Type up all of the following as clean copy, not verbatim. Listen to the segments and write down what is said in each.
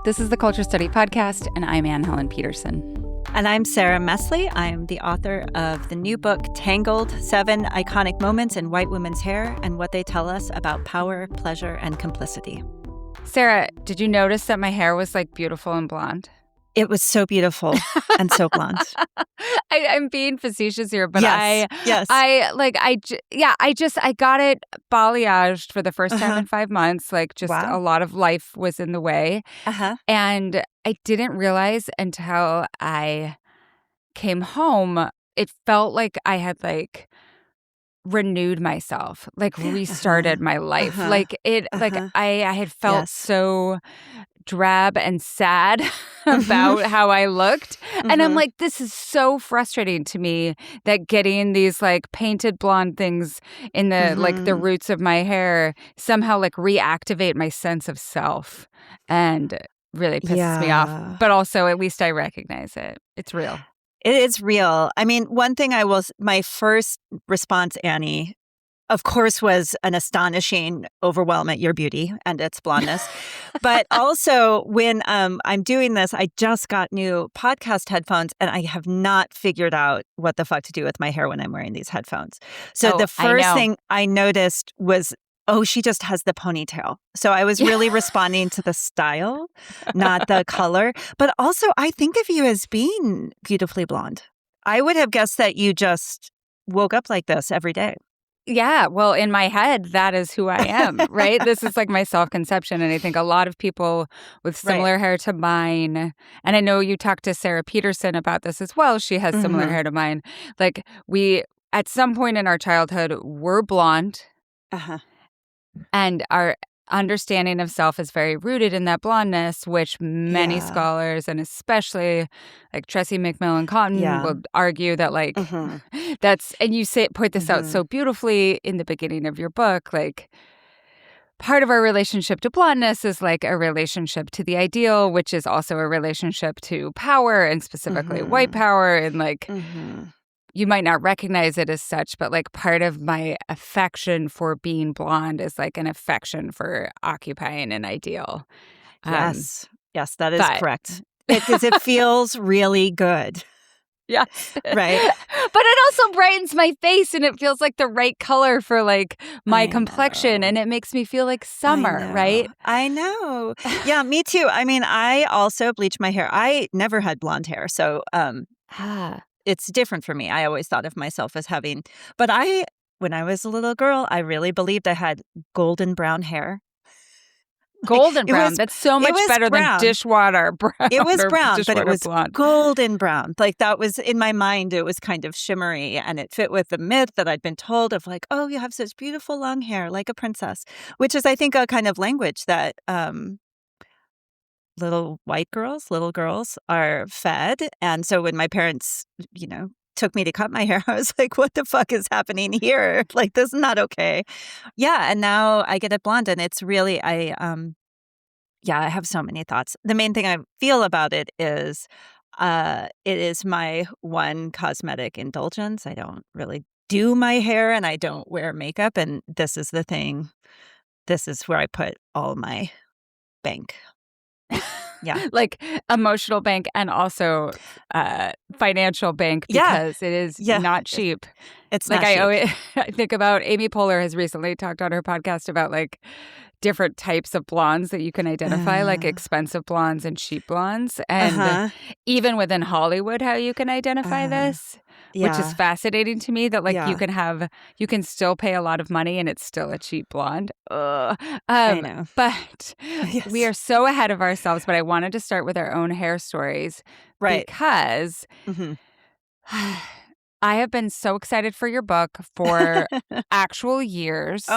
This is the Culture Study Podcast, and I'm Anne Helen Peterson. And I'm Sarah Mesley. I'm the author of the new book, Tangled: 7 Iconic Moments in White Women's Hair and What They Tell Us About Power, Pleasure, and Complicity. Sarah, did you notice that my hair was like beautiful and blonde? It was so beautiful and so blonde. I'm being facetious here, but yes. I got it balayaged for the first time in 5 months. Like, just a lot of life was in the way. And I didn't realize until I came home, it felt like I had renewed myself, restarted my life. I had felt so drab and sad about how I looked. And I'm like, this is so frustrating to me that getting these painted blonde things in the the roots of my hair somehow reactivate my sense of self, and really pisses me off. But also, at least I recognize it. It's real. It is real. I mean, one thing my first response, Annie, of course, was an astonishing overwhelm at your beauty and its blondness. But also, when I'm doing this, I just got new podcast headphones, and I have not figured out what the fuck to do with my hair when I'm wearing these headphones. So the first thing I noticed was, she just has the ponytail. So I was really responding to the style, not the color. But also, I think of you as being beautifully blonde. I would have guessed that you just woke up like this every day. Yeah, well, in my head, that is who I am, right? This is my self-conception. And I think a lot of people with similar hair to mine, and I know you talked to Sarah Peterson about this as well. She has similar hair to mine. We, at some point in our childhood, were blonde. And our understanding of self is very rooted in that blondness, which many scholars, and especially Tressie McMillan Cotton, will argue that that's, and you point this out so beautifully in the beginning of your book, part of our relationship to blondness is a relationship to the ideal, which is also a relationship to power, and specifically white power, and you might not recognize it as such, but part of my affection for being blonde is an affection for occupying an ideal. Yes, that is correct. Because it feels really good. Yeah. Right. But it also brightens my face, and it feels like the right color for my complexion, and it makes me feel like summer, right? I know. Yeah, me too. I mean, I also bleach my hair. I never had blonde hair, so it's different for me. I always thought of myself as having, but when I was a little girl, I really believed I had golden brown hair. Golden brown. That's so much better than dishwater brown. It was brown, but it was blonde. Golden brown. That was, in my mind, it was kind of shimmery, and it fit with the myth that I'd been told of you have such beautiful long hair, like a princess, which is, I think, a kind of language that little girls are fed. And so when my parents, took me to cut my hair, I was like, what the fuck is happening here? This is not okay. Yeah. And now I get it blonde, and it's really, I have so many thoughts. The main thing I feel about it is my one cosmetic indulgence. I don't really do my hair, and I don't wear makeup. And this is the thing. This is where I put all my bank. Yeah. Emotional bank, and also financial bank, because it is not cheap. It's not cheap. I think about Amy Poehler has recently talked on her podcast about different types of blondes that you can identify, expensive blondes and cheap blondes. And even within Hollywood, how you can identify this, which is fascinating to me, that you can still pay a lot of money and it's still a cheap blonde. I know. But we are so ahead of ourselves. But I wanted to start with our own hair stories. Right. Because I have been so excited for your book for actual years.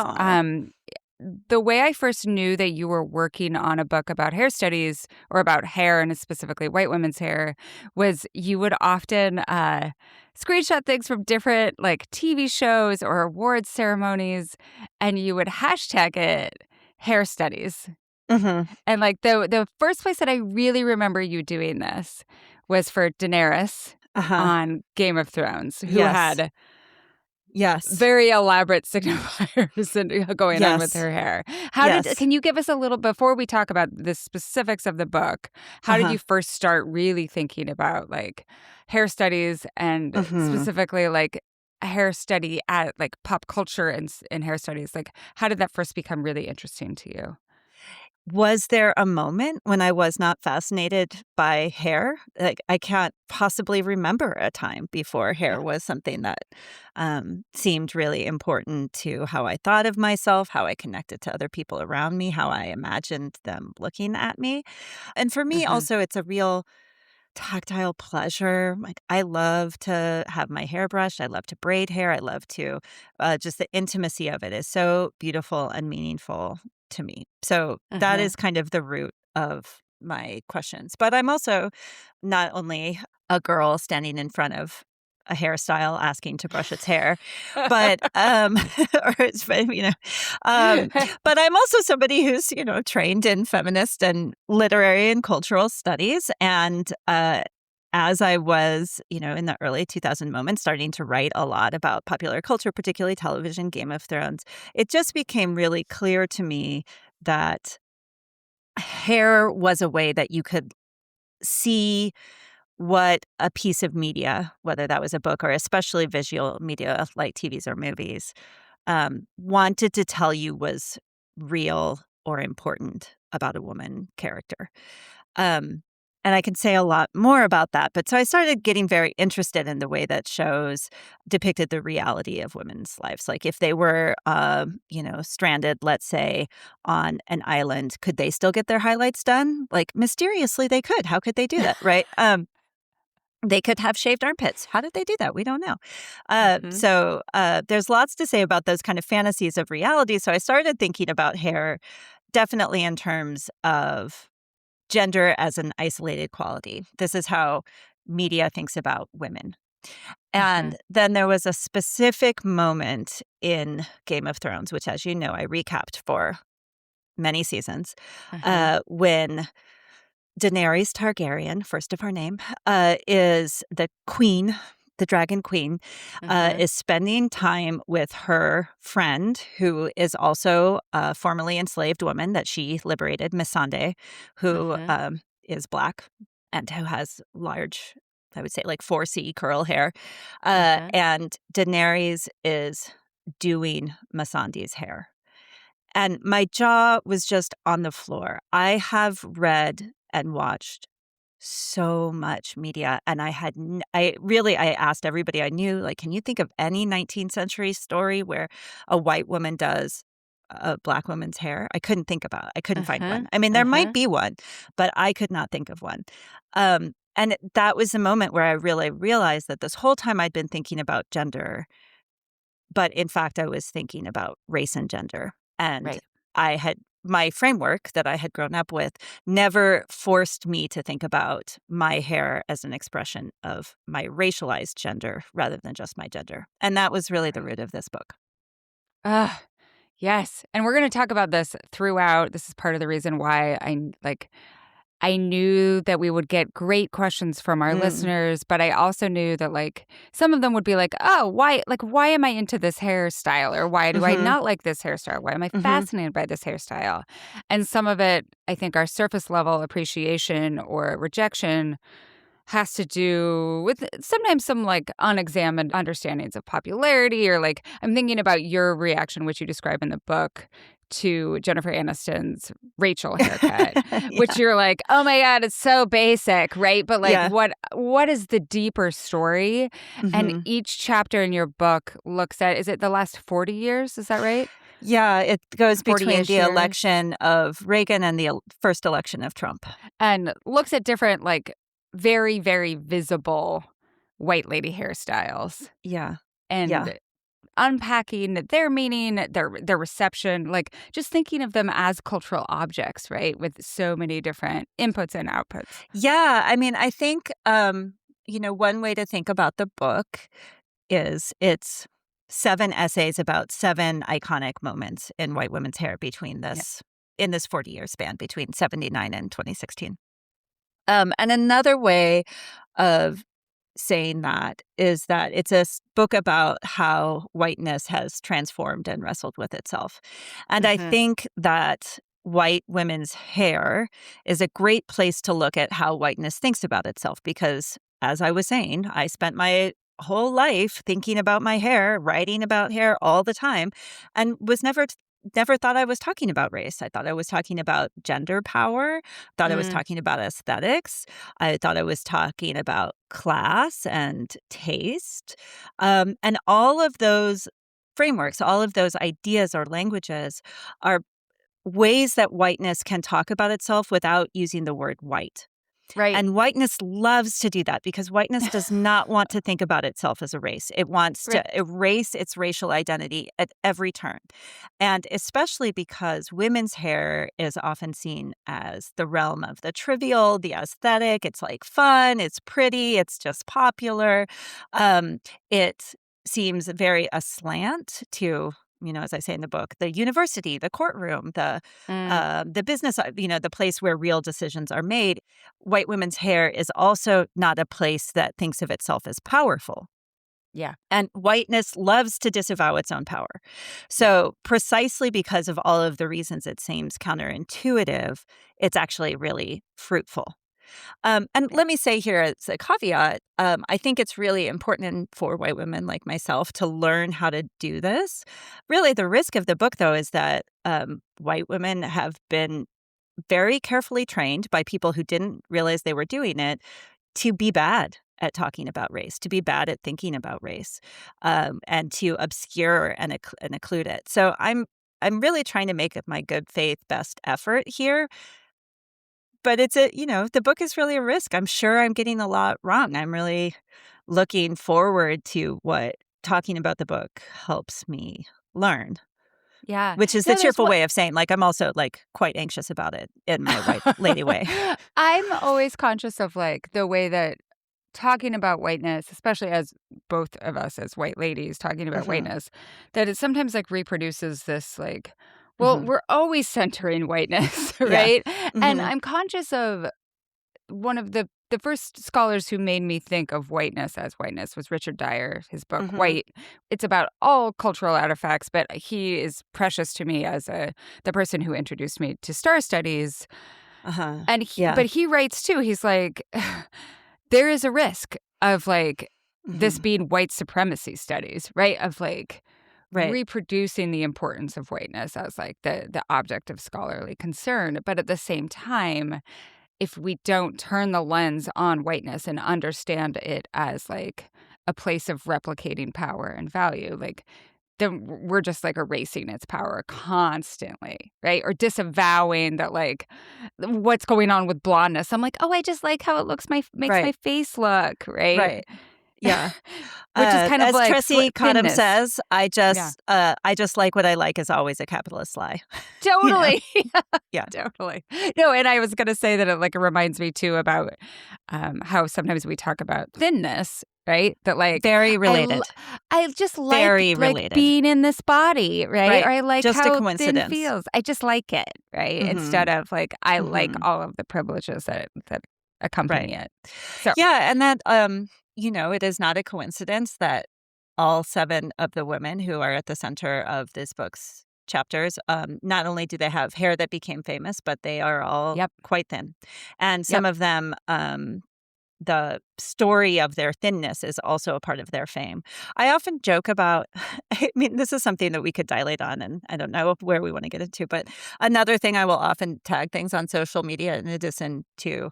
The way I first knew that you were working on a book about hair studies, or about hair, and specifically white women's hair, was you would often screenshot things from different TV shows or awards ceremonies, and you would hashtag it hair studies. And the first place that I really remember you doing this was for Daenerys on Game of Thrones, who had Yes. very elaborate signifiers and going on with Yes. her hair. Yes. Can you give us a little, before we talk about the specifics of the book, how did Uh-huh. you first start really thinking about like hair studies and Mhm. specifically like a hair study at like pop culture and hair studies? Like, how did that first become really interesting to you? Was there a moment when I was not fascinated by hair? Like, I can't possibly remember a time before hair Yeah. was something that, seemed really important to how I thought of myself, how I connected to other people around me, how I imagined them looking at me. And for me, Hmm. also, it's a real tactile pleasure. Like, I love to have my hair brushed. I love to braid hair. I love to just the intimacy of it is so beautiful and meaningful to me. So that Hmm. is kind of the root of my questions. But I'm also not only a girl standing in front of a hairstyle asking to brush its hair, but or it's um but I'm also somebody who's, trained in feminist and literary and cultural studies. And as I was, in the early 2000 moments, starting to write a lot about popular culture, particularly television, Game of Thrones, it just became really clear to me that hair was a way that you could see what a piece of media, whether that was a book or especially visual media like TVs or movies, wanted to tell you was real or important about a woman character. Um, and I could say a lot more about that. But so I started getting very interested in the way that shows depicted the reality of women's lives. Like if they were, stranded, let's say, on an island, could they still get their highlights done? Like mysteriously, they could. How could they do that? Right. They could have shaved armpits. How did they do that? We don't know. Hmm. So there's lots to say about those kind of fantasies of reality. So I started thinking about hair definitely in terms of gender as an isolated quality. This is how media thinks about women. Hmm. And then there was a specific moment in Game of Thrones, which, as you know, I recapped for many seasons, Hmm. when Daenerys Targaryen, first of her name, is the queen, the dragon queen, Hmm. is spending time with her friend, who is also a formerly enslaved woman that she liberated, Missandei, who Hmm. is black and who has large, I would say, like 4C curl hair. Hmm. And Daenerys is doing Missandei's hair. And my jaw was just on the floor. I have read and watched so much media, and I asked everybody I knew, like, can you think of any 19th century story where a white woman does a black woman's hair? I couldn't find Hmm. one. I mean, there might Hmm. be one, but I could not think of one. And that was the moment where I really realized that this whole time I'd been thinking about gender, but in fact, I was thinking about race and gender. And Right. my framework that I had grown up with never forced me to think about my hair as an expression of my racialized gender rather than just my gender. And that was really the Right. root of this book. Ah, yes. And we're going to talk about this throughout. This is part of the reason why I knew that we would get great questions from our Mm. listeners, but I also knew that like some of them would be like, "Oh, why am I into this hairstyle or why do I Mhm. not like this hairstyle? Why am I Mhm. fascinated by this hairstyle?" And some of it, I think our surface level appreciation or rejection has to do with sometimes some like unexamined understandings of popularity or like I'm thinking about your reaction which you describe in the book to Jennifer Aniston's Rachel haircut, which Yeah. you're like, "Oh my god, it's so basic," right? But like Yeah. what is the deeper story? And Mhm. each chapter in your book looks at, is it the last 40 years? Is that right? Yeah, it goes between 40-ish the years. election of Reagan and the first election of Trump. And looks at different like very very visible white lady hairstyles Yeah. Yeah. and unpacking their meaning, their reception, like just thinking of them as cultural objects, right? With so many different inputs and outputs. Yeah, I mean, I think, one way to think about the book is it's 7 essays about 7 iconic moments in white women's hair Yeah. in this 40-year span between 79 and 2016. And another way of saying that is that it's a book about how whiteness has transformed and wrestled with itself. And I Mhm. think that white women's hair is a great place to look at how whiteness thinks about itself because, as I was saying, I spent my whole life thinking about my hair, writing about hair all the time, and was never thought I was talking about race. I thought I was talking about gender power, thought I was Mm, talking about aesthetics. I thought I was talking about class and taste. And all of those frameworks, all of those ideas or languages are ways that whiteness can talk about itself without using the word white. right. And whiteness loves to do that because whiteness does not want to think about itself as a race. It wants to Right. erase its racial identity at every turn. And especially because women's hair is often seen as the realm of the trivial, the aesthetic. It's like fun, it's pretty, it's just popular. It seems very aslant to, as I say in the book, the university, the courtroom, Mm, the business, the place where real decisions are made. White women's hair is also not a place that thinks of itself as powerful. yeah. And whiteness loves to disavow its own power. Yeah. So, precisely because of all of the reasons it seems counterintuitive, it's actually really fruitful. And Right. let me say here as a caveat, I think it's really important for white women like myself to learn how to do this. Really, the risk of the book, though, is that white women have been very carefully trained by people who didn't realize they were doing it to be bad at talking about race, to be bad at thinking about race, and to obscure and occlude it. So I'm really trying to make my good faith best effort here, but the book is really a risk. I'm sure I'm getting a lot wrong. I'm really looking forward to what talking about the book helps me learn, Yeah. which is the No, there's cheerful what way of saying, like, I'm also, like, quite anxious about it in my white lady way. I'm always conscious of, like, the way that talking about whiteness, especially as both of us as white ladies talking about Mhm, whiteness, that it sometimes, like, reproduces this, like, well, mhm. we're always centering whiteness, Yeah. right? And Mhm, I'm conscious of one of the first scholars who made me think of whiteness was Richard Dyer. His book, mhm. White. It's about all cultural artifacts, but he is precious to me as the person who introduced me to star studies. Uh-huh. And Yeah. but he writes too, he's like, there is a risk of, like, this Mhm. being white supremacy studies, right? Of, like, Right. reproducing the importance of whiteness as, like, the object of scholarly concern, but at the same time, if we don't turn the lens on whiteness and understand it as, like, a place of replicating power and value, like, then we're just, like, erasing its power constantly, right? Or disavowing that, like, what's going on with blondness. I'm like, "Oh, I just like how it makes my Right. face look," right? Right. Yeah. Which is kind of As like Tressie Cottom thinness. says, Yeah. I just like what I like" is always a capitalist lie. You know? Totally. Yeah. Totally. No, and I was gonna say that it reminds me too about, how sometimes we talk about thinness, right? That, like, Very I l related. I just Very like related. being in this body, right? Or Right. I like Just a how thin coincidence. feels. I just like it, right? Instead Mhm. of, like, I like Mhm. all of the privileges that Right. accompany it. So Yeah, and that, it is not a coincidence that all 7 of the women who are at the center of this book's chapters, not only do they have hair that became famous, but they are all yep, quite thin. And some yep. of them, the story of their thinness is also a part of their fame. I often joke about I mean, this is something that we could dilate on, and I don't know where we wanna get into, but another thing I will often tag things on social media in addition to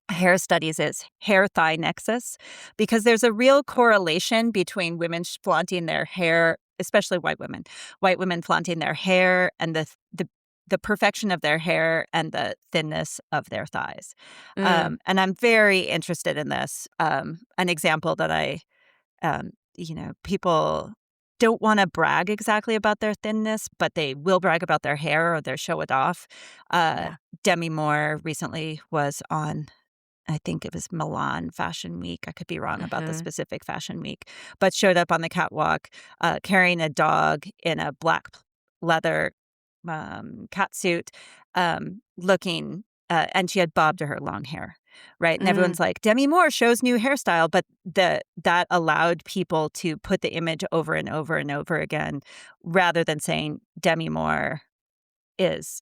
hair studies is hair thigh nexus because there's a real correlation between women flaunting their hair, especially white women flaunting their hair and the perfection of their hair and the thinness of their thighs. Mm, And I'm very interested in this. An example that people don't want to brag exactly about their thinness, but they will brag about their hair or they show it off. Uh, yeah. Demi Moore recently was on, I think it was Milan Fashion Week. I could be wrong about the Mhm. specific fashion week, but showed up on the catwalk carrying a dog in a black leather cat suit, looking and she had bobbed her long hair, right? And everyone's like, Demi Moore shows new hairstyle, but that allowed people to put the image over and over and over again, rather than saying Demi Moore is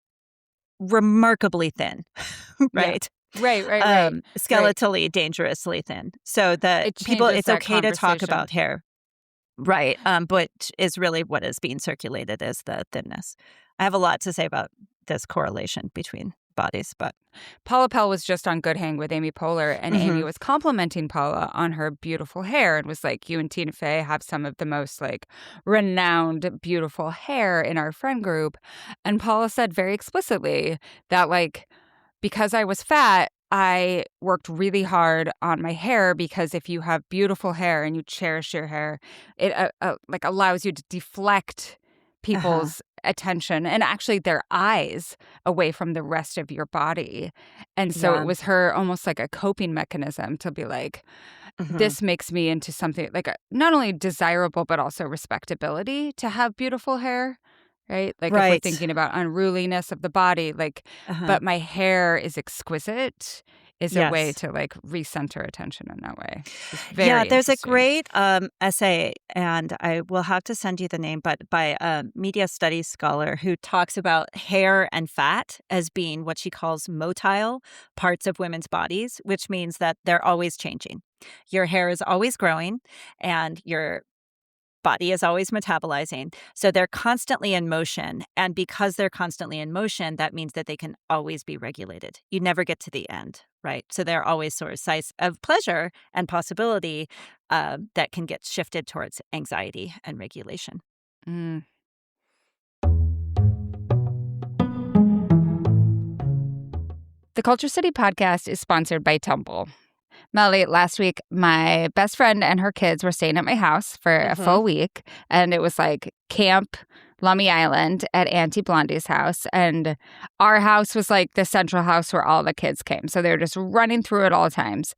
remarkably thin, Yeah. right? Right. Skeletally dangerously thin. So that It people, changes it's that okay to talk conversation. about hair. Right. But is really what is being circulated is the thinness. I have a lot to say about this correlation between bodies, but Paula Pell was just on Good Hang with Amy Poehler, and Amy Mhm. was complimenting Paula on her beautiful hair and was like, you and Tina Fey have some of the most like renowned beautiful hair in our friend group. And Paula said very explicitly that like, because I was fat, I worked really hard on my hair, because if you have beautiful hair and you cherish your hair, it like allows you to deflect Uh-huh. people's attention and actually their eyes away from the rest of your body. And so it Yeah. was her almost like a coping mechanism to be like, Mhm. this makes me into something like not only desirable, but also respectability to have beautiful hair, right? Like if we're Right. thinking about unruliness of the body, like, Uh-huh. but my hair is exquisite is a way Yes. to like recenter attention in that way. It's Yeah, very there's a interesting. great essay, and I will have to send you the name, but by a media studies scholar who talks about hair and fat as being what she calls motile parts of women's bodies, which means that they're always changing. Your hair is always growing, and your body is always metabolizing. So they're constantly in motion. And because they're constantly in motion, that means that they can always be regulated. You never get to the end, right? So they're always source of pleasure and possibility that can get shifted towards anxiety and regulation. Mm. The Culture City podcast is sponsored by Tumble. Melly, last week, my best friend and her kids were staying at my house for a Mhm. full week. And it was like Camp Lummi Island at Auntie Blondie's house. And our house was like the central house where all the kids came. So they were just running through at all times.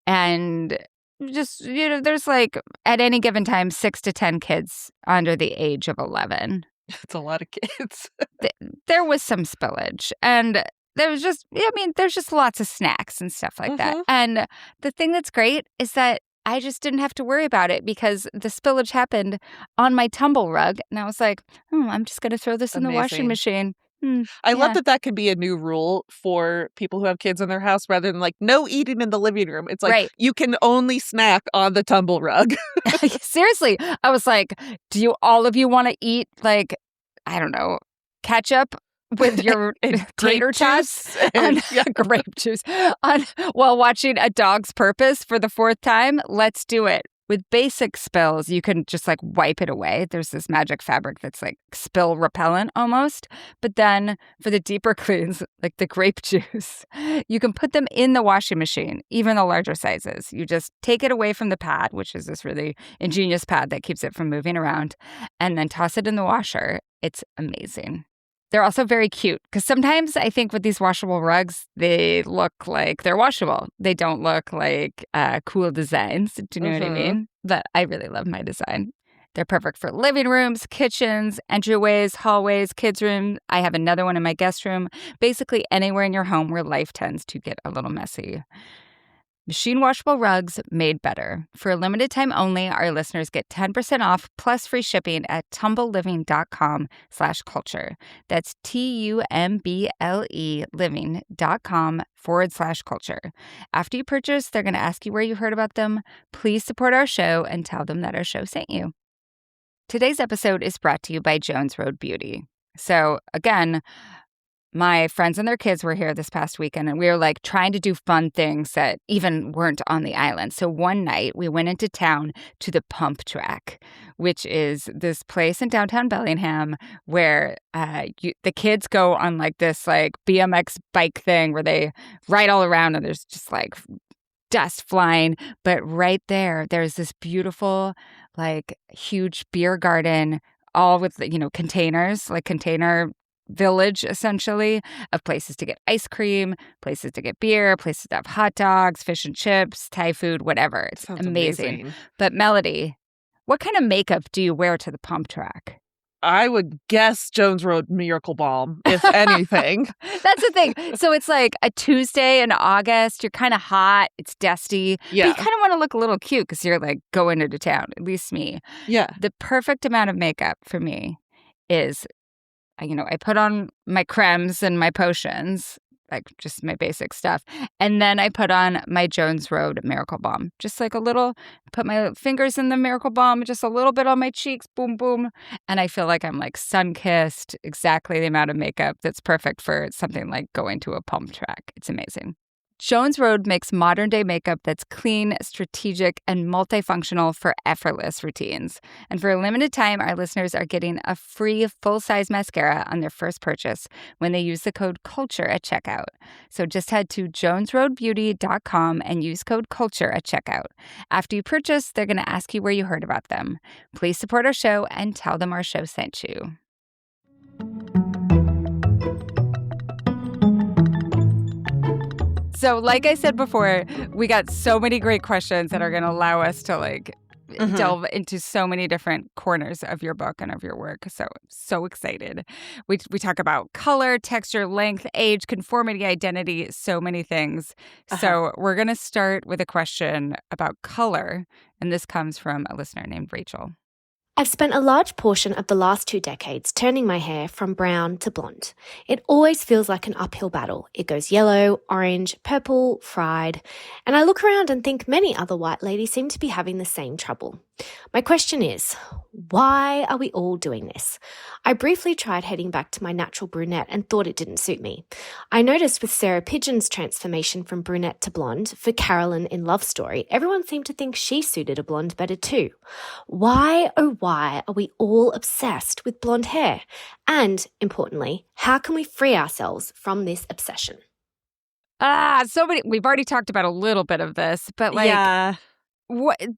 And just, there's like at any given time, 6 to 10 kids under the age of 11. It's a lot of kids. There was some spillage. And there was just, there's just lots of snacks and stuff like that. Mhm. And the thing that's great is that I just didn't have to worry about it because the spillage happened on my tumble rug. And I was like, I'm just going to throw this in the washing Amazing. machine. I love Yeah. that could be a new rule for people who have kids in their house rather than like no eating in the living room. It's like Right. you can only snack on the tumble rug. Seriously. I was like, do all of you want to eat like, I don't know, ketchup with your And tater grape tots juice and- on grape juice while watching A Dog's Purpose for the fourth time? Let's do it. With basic spills, you can just like wipe it away. There's this magic fabric that's like spill repellent almost. But then for the deeper cleans, like the grape juice, you can put them in the washing machine, even the larger sizes. You just take it away from the pad, which is this really ingenious pad that keeps it from moving around, and then toss it in the washer. It's amazing. They're also very cute because sometimes I think with these washable rugs, they look like they're washable. They don't look like cool designs. Do you know what I Mhm. mean? But I really love my design. They're perfect for living rooms, kitchens, entryways, hallways, kids' room. I have another one in my guest room. Basically anywhere in your home where life tends to get a little messy. Machine washable rugs made better. For a limited time only, our listeners get 10% off plus free shipping at tumbleliving.com/culture. That's TUMBLE living.com/culture. After you purchase, they're going to ask you where you heard about them. Please support our show and tell them that our show sent you. Today's episode is brought to you by Jones Road Beauty. So again, my friends and their kids were here this past weekend, and we were like trying to do fun things that even weren't on the island. So one night we went into town to the Pump Track, which is this place in downtown Bellingham where the kids go on like this like BMX bike thing where they ride all around and there's just like dust flying. But right there's this beautiful like huge beer garden, all with containers, like container village essentially, of places to get ice cream, places to get beer, places to have hot dogs, fish and chips, Thai food, whatever. It's Sounds amazing. amazing. But Melody, what kind of makeup do you wear to the Pump Track? I would guess Jones Road Miracle Balm, if anything. That's the thing. So it's like a Tuesday in August. You're kind of hot. It's dusty. But you Yeah. kind of want to look a little cute because you're like going into town, at least me. Yeah. The perfect amount of makeup for me is, I put on my cremes and my potions, like just my basic stuff. And then I put on my Jones Road Miracle Balm. Just like put my fingers in the Miracle Balm, just a little bit on my cheeks, boom, boom. And I feel like I'm like sun-kissed, exactly the amount of makeup that's perfect for something like going to a pump track. It's amazing. Jones Road makes modern-day makeup that's clean, strategic, and multifunctional for effortless routines. And for a limited time, our listeners are getting a free full-size mascara on their first purchase when they use the code CULTURE at checkout. So just head to jonesroadbeauty.com and use code CULTURE at checkout. After you purchase, they're going to ask you where you heard about them. Please support our show and tell them our show sent you. So like I said before, we got so many great questions that are going to allow us to delve into so many different corners of your book and of your work. So excited. We talk about color, texture, length, age, conformity, identity, so many things. So we're going to start with a question about color. And this comes from a listener named Rachel. I've spent a large portion of the last 2 decades turning my hair from brown to blonde. It always feels like an uphill battle. It goes yellow, orange, purple, fried, and I look around and think many other white ladies seem to be having the same trouble. My question is, why are we all doing this? I briefly tried heading back to my natural brunette and thought it didn't suit me. I noticed with Sarah Pigeon's transformation from brunette to blonde for Carolyn in Love Story, everyone seemed to think she suited a blonde better too. Why, oh why, are we all obsessed with blonde hair? And, importantly, how can we free ourselves from this obsession? So many. We've already talked about a little bit of this, but what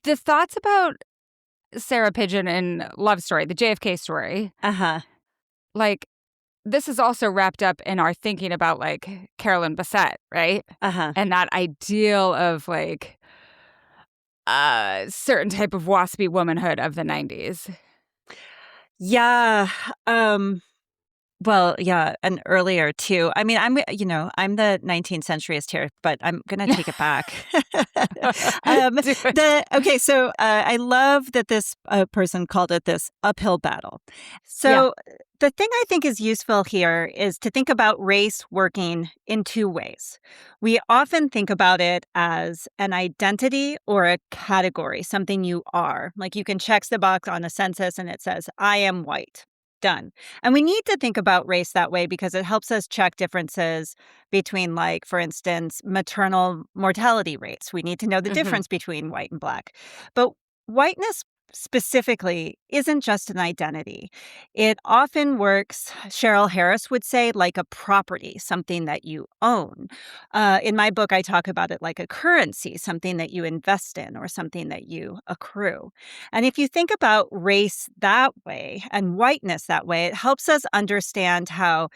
the thoughts about Sarah Pigeon in Love Story, the JFK story. Like, this is also wrapped up in our thinking about Carolyn Bessette, right? And that ideal of certain type of waspy womanhood of the 90s. Yeah. Well, yeah, and earlier too. I mean, I'm the 19th centuryist here, but I'm going to take it back. So I love that this person called it this uphill battle. So the thing I think is useful here is to think about race working in 2 ways. We often think about it as an identity or a category, something you are. Like you can check the box on a census and it says, I am white. Done. And we need to think about race that way because it helps us check differences between, for instance, maternal mortality rates. We need to know the difference between white and black. But whiteness specifically isn't just an identity. It often works, Cheryl Harris would say, like a property, something that you own. In my book, I talk about it like a currency, something that you invest in or something that you accrue. And if you think about race that way and whiteness that way, it helps us understand how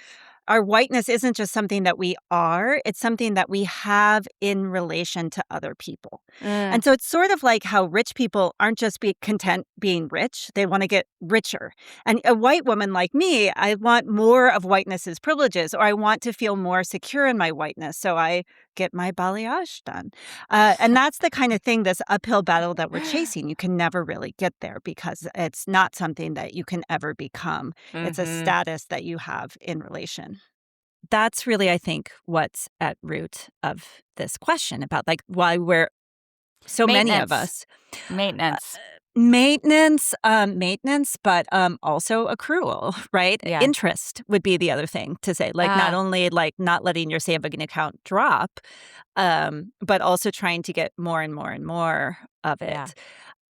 our whiteness isn't just something that we are, it's something that we have in relation to other people. And so it's sort of like how rich people aren't just content being rich, they want to get richer. And a white woman like me, I want more of whiteness's privileges, or I want to feel more secure in my whiteness, so I get my balayage done. And that's the kind of thing, this uphill battle that we're chasing. You can never really get there because it's not something that you can ever become. It's a status that you have in relation. That's really, I think, what's at root of this question about why we're many of us. Maintenance, but also accrual, right? Yeah. Interest would be the other thing to say. Not only not letting your savings account drop, but also trying to get more and more and more of it. Yeah.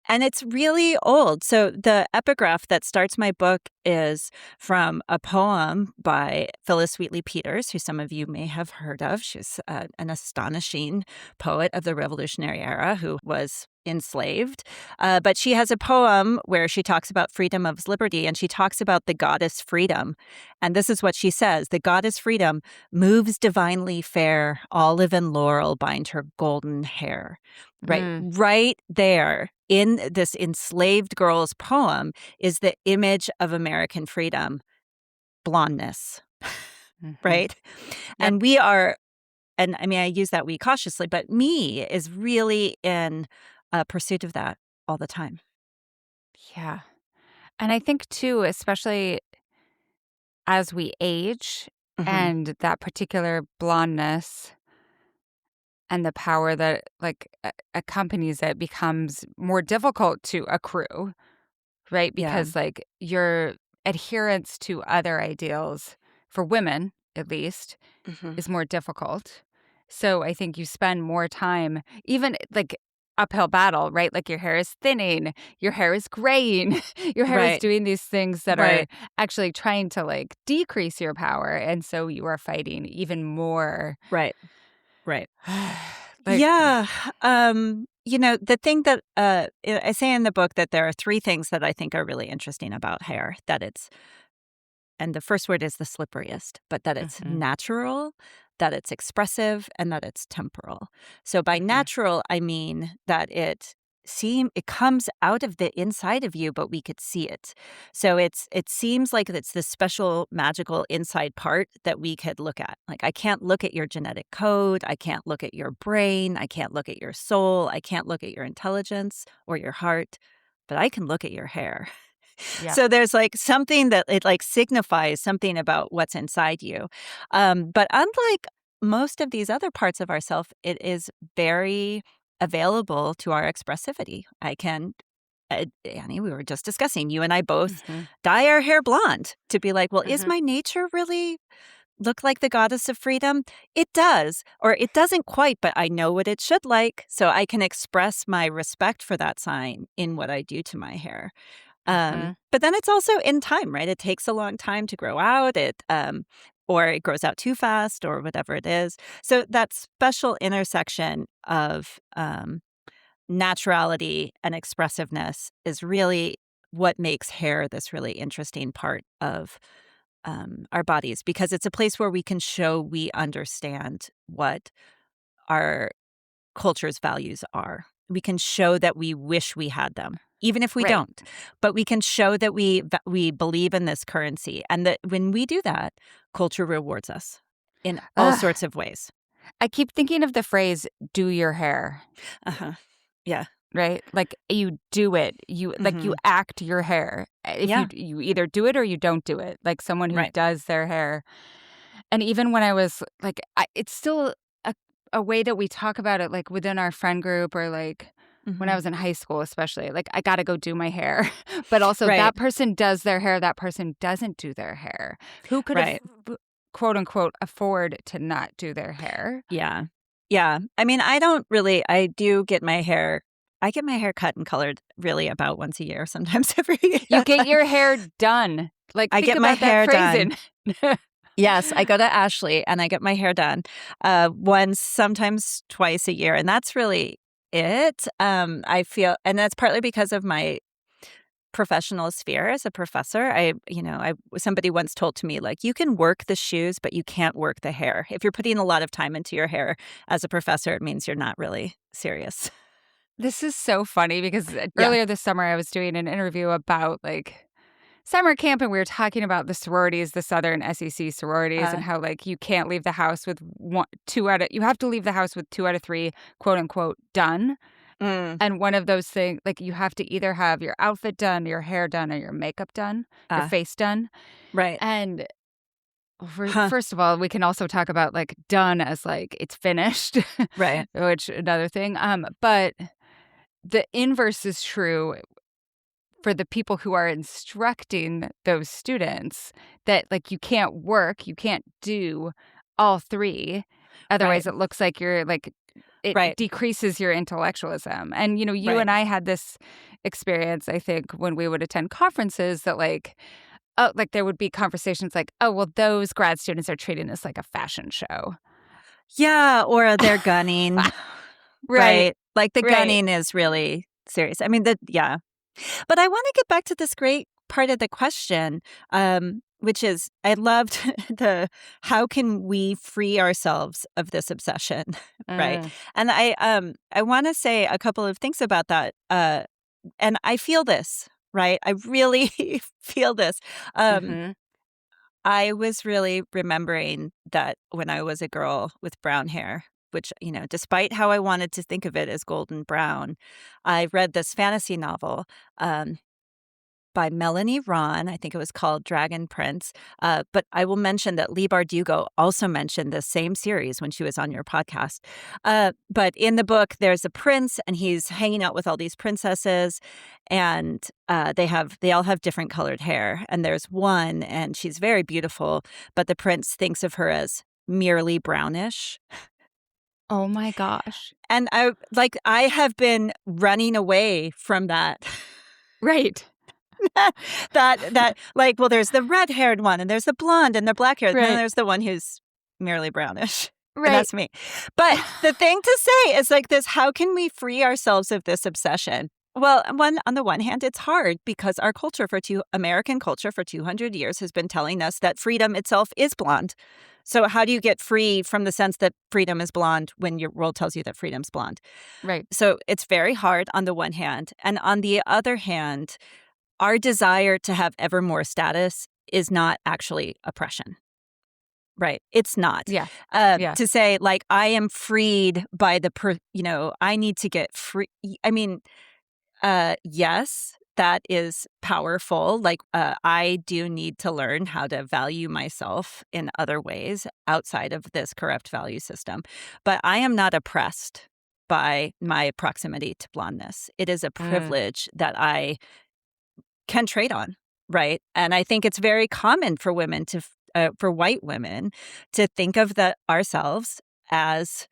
And it's really old. So the epigraph that starts my book is from a poem by Phyllis Wheatley Peters, who some of you may have heard of. She's an astonishing poet of the Revolutionary era who was enslaved. But she has a poem where she talks about freedom of liberty, and she talks about the goddess Freedom. And this is what she says: the goddess Freedom moves divinely fair, olive and laurel bind her golden hair. Right, right there in this enslaved girl's poem is the image of American freedom, blondness, right? And we are, and I mean, I use that we cautiously, but me is really in pursuit of that all the time. Yeah. And I think, too, especially as we age and that particular blondness and the power that like accompanies it becomes more difficult to accrue, right? Yeah. Because like your adherence to other ideals, for women at least, is more difficult. So I think you spend more time, even like uphill battle, right? Like your hair is thinning, your hair is graying, your hair is Right. doing these things that are Right. actually trying to like decrease your power. And so you are fighting even more. Right. Right. Like, Yeah. The thing that I say in the book that there are three things that I think are really interesting about hair, that it's, and the first word is the slipperiest, but that it's natural, that it's expressive, and that it's temporal. So by natural, I mean that it comes out of the inside of you, but we could see it. So it seems like it's this special magical inside part that we could look at. Like, I can't look at your genetic code, I can't look at your brain, I can't look at your soul, I can't look at your intelligence or your heart, but I can look at your hair. yeah. So there's like something that it like signifies something about what's inside you. But unlike most of these other parts of ourself, it is very available to our expressivity. I can, Annie, we were just discussing, you and I both dye our hair blonde to be like, well, is my nature really look like the goddess of freedom? It does, or it doesn't quite, but I know what it should like. So I can express my respect for that sign in what I do to my hair. But then it's also in time, right? It takes a long time to grow out. Or it grows out too fast, or whatever it is. So that special intersection of naturality and expressiveness is really what makes hair this really interesting part of our bodies, because it's a place where we can show we understand what our culture's values are. We can show that we wish we had them, even if we Right. don't. But we can show that we believe in this currency, and that when we do that, culture rewards us in all sorts of ways. I keep thinking of the phrase "do your hair." Yeah. Right? Like you do it. You like you act your hair. If Yeah. you either do it or you don't do it. Like someone who Right. does their hair. And even when I was like it's still a way that we talk about it like within our friend group, or like when I was in high school especially. Like I got to go do my hair. But also Right. that person does their hair, that person doesn't do their hair. Who could Right. quote unquote afford to not do their hair? Yeah. Yeah. I mean, I do get my hair. I get my hair cut and colored really about once a year, sometimes every year. You get your hair done. Like I think get my about hair that phrasing. Yes, I go to Ashley and I get my hair done once, sometimes twice a year, and that's really it. I feel, and that's partly because of my professional sphere as a professor. Somebody once told to me, like, you can work the shoes, but you can't work the hair. If you're putting a lot of time into your hair as a professor, it means you're not really serious. This is so funny because earlier this summer I was doing an interview about like summer camp, and we were talking about the sororities, the Southern SEC sororities, and how like you can't leave the house with you have to leave the house with 2 out of 3 quote unquote done. And one of those things, like you have to either have your outfit done, your hair done, or your makeup done, your face done. Right. And first of all, we can also talk about like done as like it's finished, Right. which another thing. But the inverse is true for the people who are instructing those students, that like you can't do all 3. Otherwise it looks like you're like it decreases your intellectualism. And you and I had this experience, I think, when we would attend conferences that like there would be conversations like, oh, well, those grad students are treating this like a fashion show. Yeah, or they're gunning. Right. Like the Right. gunning is really serious. I mean, yeah. But I want to get back to this great part of the question, which is I loved how can we free ourselves of this obsession, right? And I want to say a couple of things about that. And I feel this, right? I really feel this. Mhm. I was really remembering that when I was a girl with brown hair, which, despite how I wanted to think of it as golden brown, I read this fantasy novel um, by Melanie Ron. I think it was called Dragon Prince. But I will mention that Leigh Bardugo also mentioned the same series when she was on your podcast. But in the book, there's a prince, and he's hanging out with all these princesses, and they all have different colored hair. And there's one, and she's very beautiful, but the prince thinks of her as merely brownish. Oh my gosh. And I have been running away from that. Right. Well, there's the red-haired one, and there's the blonde and the black-haired, and then Right. there's the one who's merely brownish. And Right. that's me. But the thing to say is like this, how can we free ourselves of this obsession? Well, on the one hand, it's hard because our American culture for 200 years has been telling us that freedom itself is blonde. So how do you get free from the sense that freedom is blonde when your world tells you that freedom's blonde? Right. So it's very hard on the one hand. And on the other hand, our desire to have ever more status is not actually oppression. Right. It's not. Yeah. To say, like, I am freed by I need to get free. I mean, yes, that is powerful. Like, I do need to learn how to value myself in other ways outside of this corrupt value system. But I am not oppressed by my proximity to blondness. It is a privilege that I can trade on, right? And I think it's very common for women for white women to think of ourselves as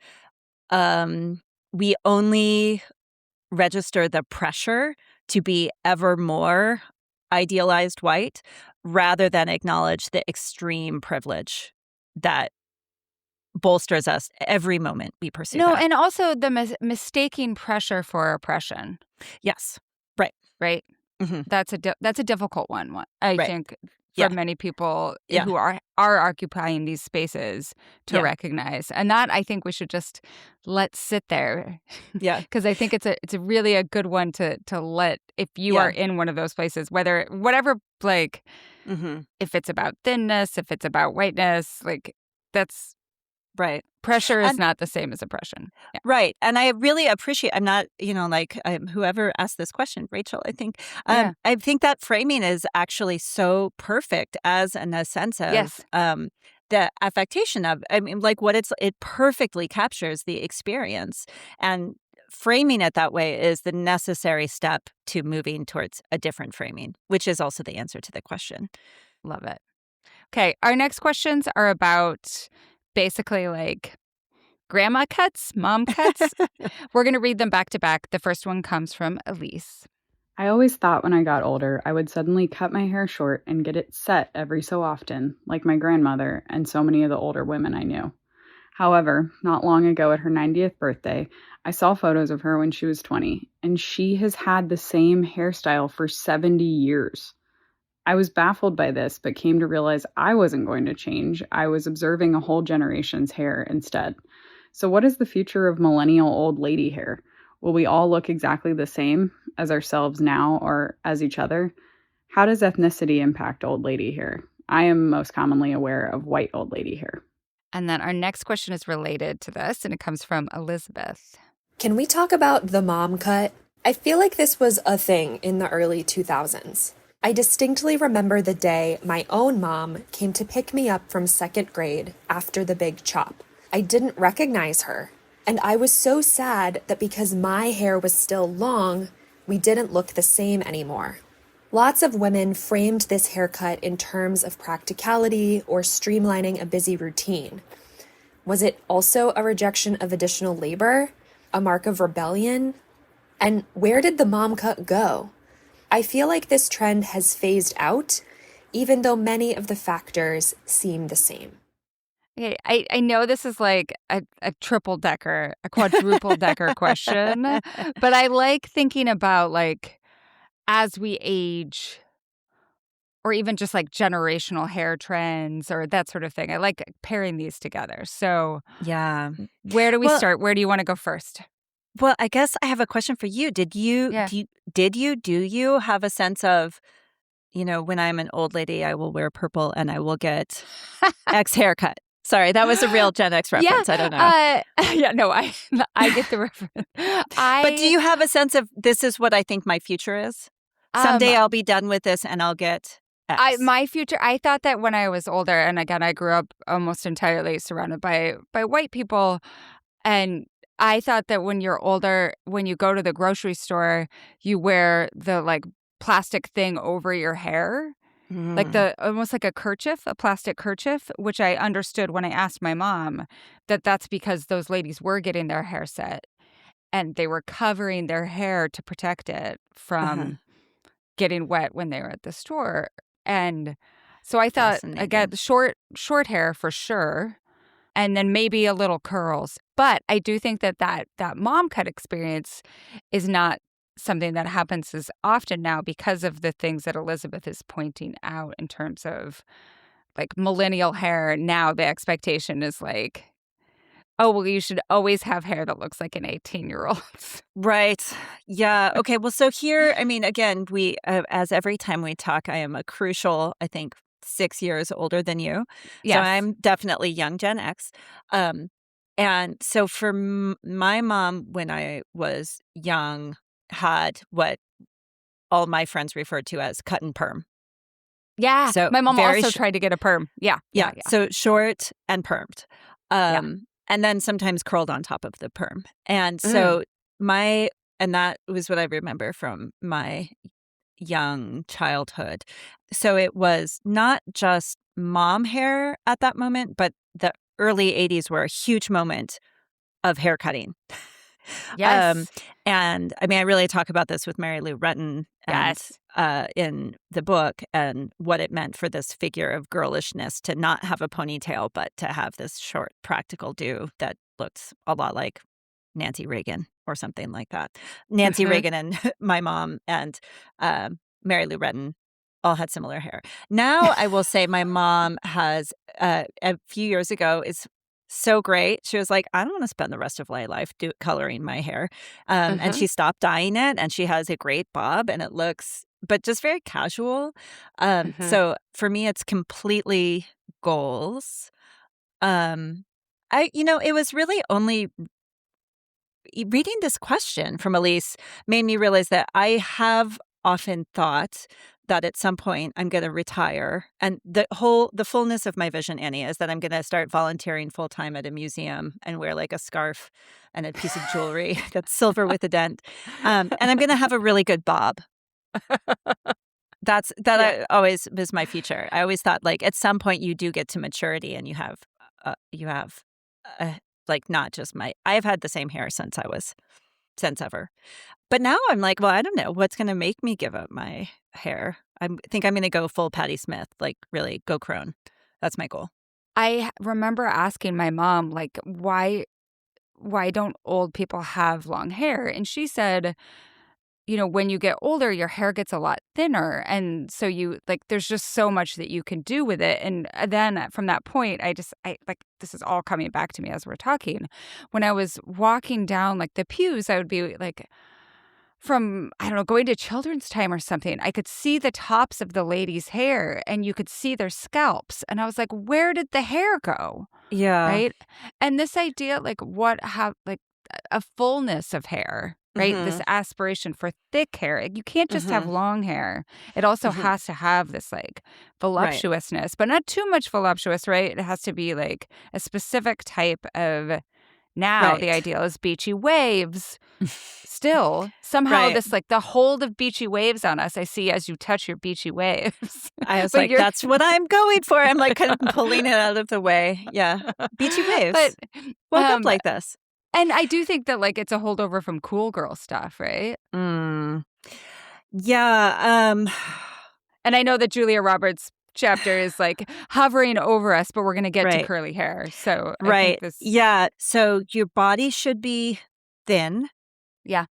we only register the pressure to be ever more idealized white rather than acknowledge the extreme privilege that bolsters us every moment we pursue No, that. and also the mistaking pressure for oppression. Yes. Right. Right. Mm-hmm. That's a difficult one. I Right. think for Yeah. many people Yeah. who are occupying these spaces to Yeah. recognize, and that I think we should just let sit there. Yeah. Because I think it's a really a good one to let, if you Yeah. are in one of those places, whatever, like, Mm-hmm. if it's about thinness, if it's about whiteness, like, that's Right. pressure is And- not the same as oppression. Yeah. Right. And I really appreciate, I'm not, whoever asked this question, Rachel, I think, Yeah. I think that framing is actually so perfect as in a sense of Yes. the affectation of, I mean, like it perfectly captures the experience. And framing it that way is the necessary step to moving towards a different framing, which is also the answer to the question. Love it. Okay. Our next questions are about basically like grandma cuts, mom cuts. We're going to read them back to back. The first one comes from Elise. I always thought when I got older, I would suddenly cut my hair short and get it set every so often, like my grandmother and so many of the older women I knew. However, not long ago at her 90th birthday, I saw photos of her when she was 20, and she has had the same hairstyle for 70 years. I was baffled by this, but came to realize I wasn't going to change. I was observing a whole generation's hair instead. So what is the future of millennial old lady hair? Will we all look exactly the same as ourselves now or as each other? How does ethnicity impact old lady hair? I am most commonly aware of white old lady hair. And then our next question is related to this, and it comes from Elizabeth. Can we talk about the mom cut? I feel like this was a thing in the early 2000s. I distinctly remember the day my own mom came to pick me up from second grade after the big chop. I didn't recognize her, and I was so sad that because my hair was still long, we didn't look the same anymore. Lots of women framed this haircut in terms of practicality or streamlining a busy routine. Was it also a rejection of additional labor? A mark of rebellion? And where did the mom cut go? I feel like this trend has phased out, even though many of the factors seem the same. Okay, I know this is like a triple decker, a quadruple decker question, but I like thinking about like as we age or even just like generational hair trends or that sort of thing. I like pairing these together. So, Yeah. where do we Well, start? Where do you want to go first? well, I guess I have a question for you. Yeah. Do you have a sense of, when I'm an old lady, I will wear purple and I will get X haircut. Sorry, that was a real Gen X Yeah. reference. I don't know. Yeah, no, I get the reference. But do you have a sense of this is what I think my future is? um Someday I'll be done with this and I'll get X. my future, I thought that when I was older, and again, I grew up almost entirely surrounded by white people, and I thought that when you're older, when you go to the grocery store, you wear the like plastic thing over your hair. Like Mm. the almost like a kerchief, a plastic kerchief, which I understood when I asked my mom that that's because those ladies were getting their hair set and they were covering their hair to protect it Uh-huh. from getting wet when they were at the store. And so I thought again, Fascinating. short hair for sure, and then maybe a little curls. But I do think that mom cut experience is not something that happens as often now because of the things that Elizabeth is pointing out in terms of like millennial hair. Now the expectation is like, oh, well, you should always have hair that looks like an 18-year-old's. Right. Yeah. Okay. Well, so here, I mean, again, as every time we talk, I am a crucial, I think, 6 years older than you. So Yes. I'm definitely young Gen X. Um, and so for my mom, when I was young, had what all my friends referred to as cut and perm. Yeah. So My mom very also tried to get a perm. Yeah. Yeah, Yeah. Yeah. so short and permed. Yeah. And then sometimes curled on top of the perm. And Mm. so that was what I remember from my young childhood. So it was not just mom hair at that moment, but the early 80s were a huge moment of hair cutting. Um, Yes. and I mean, I really talk about this with Mary Lou Retton and Yes. in the book and what it meant for this figure of girlishness to not have a ponytail, but to have this short practical do that looked a lot like Nancy Reagan or something like that. Nancy Hmm. Reagan and my mom and Mary Lou Retton all had similar hair. Now, I will say my mom has, a few years ago, is so great. She was like, I don't want to spend the rest of my life coloring my hair. And Hmm. she stopped dyeing it and she has a great bob and it looks, but just very casual. Hmm. So for me, it's completely goals. Um, it was really only reading this question from Elise made me realize that I have often thought that at some point I'm going to retire. And the fullness of my vision, Annie, is that I'm going to start volunteering full time at a museum and wear like a scarf and a piece of jewelry that's silver with a dent. And I'm going to have a really good bob. Yeah. I always was my future. I always thought like at some point you do get to maturity and you have uh, like not just I've had the same hair since ever. But now I'm like, well, I don't know what's going to make me give up my hair. Think I'm going to go full Patti Smith, like really go crone. That's my goal. I remember asking my mom, like, why don't old people have long hair? And she said, when you get older, your hair gets a lot thinner. And so there's just so much that you can do with it. And then from that point, this is all coming back to me as we're talking. When I was walking down like the pews, I would be like, from, I don't know, going to children's time or something, I could see the tops of the ladies' hair and you could see their scalps. And I was like, where did the hair go? Yeah. Right. And this idea, like, like a fullness of hair, right? This Mm-hmm. aspiration for thick hair. Like, you can't just have Mm-hmm. long hair. It also Mm-hmm. has to have this like Right. voluptuousness, but not too much voluptuous, right? It has to be like a specific type of. Now the Right. ideal is beachy waves. Still, somehow Right. this like the hold of beachy waves on us, I see as you touch your beachy waves. I was But like, you're that's what I'm going for. I'm like kind of pulling it out of the way. Yeah. Beachy but waves. Woke up um like this. and I do think that like it's a holdover from cool girl stuff, right? Mm. Yeah. And I know that Julia Roberts chapter is like hovering over us, but we're going to get to Right. curly hair. So I think Right. this, Yeah. So your body should be thin, yeah,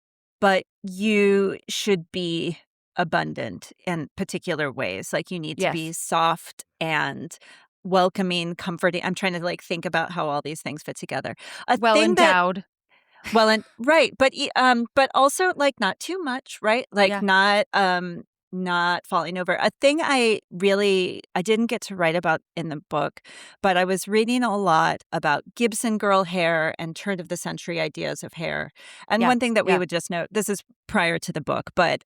but you should be abundant in particular ways. Like you need to be yes, soft and welcoming, comforting. I'm trying to like think about how all these things fit together. A well thing that endowed. Well, and right, but also like not too much, right? Like Yeah, not falling over. A thing I didn't get to write about in the book, but I was reading a lot about Gibson girl hair and turn of the century ideas of hair. And yeah, one thing that we yeah, would just note, this is prior to the book, but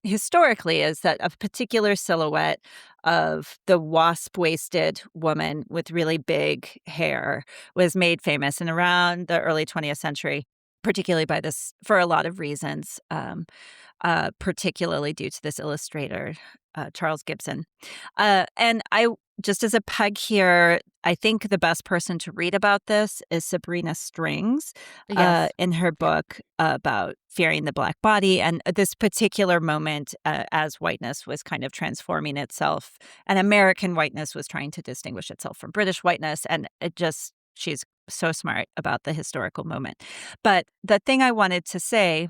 historically is that a particular silhouette of the wasp-waisted woman with really big hair was made famous in around the early 20th century, particularly by this for a lot of reasons, particularly due to this illustrator, Charles Gibson. And I just as a peg here, I think the best person to read about this is Sabrina Strings yes, in her book about fearing the black body. And this particular moment as whiteness was kind of transforming itself, and American whiteness was trying to distinguish itself from British whiteness. And she's so smart about the historical moment. But the thing I wanted to say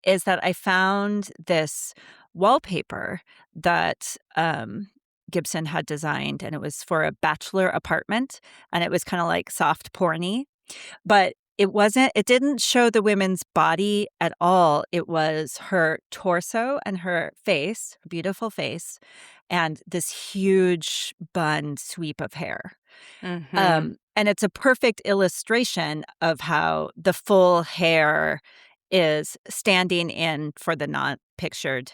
is that I found this wallpaper that Gibson had designed, and it was for a bachelor apartment, and it was kind of like soft porny, but it didn't show the women's body at all. It was her torso and her face, her beautiful face, and this huge bun sweep of hair. mm-hmm. And it's a perfect illustration of how the full hair is standing in for the not pictured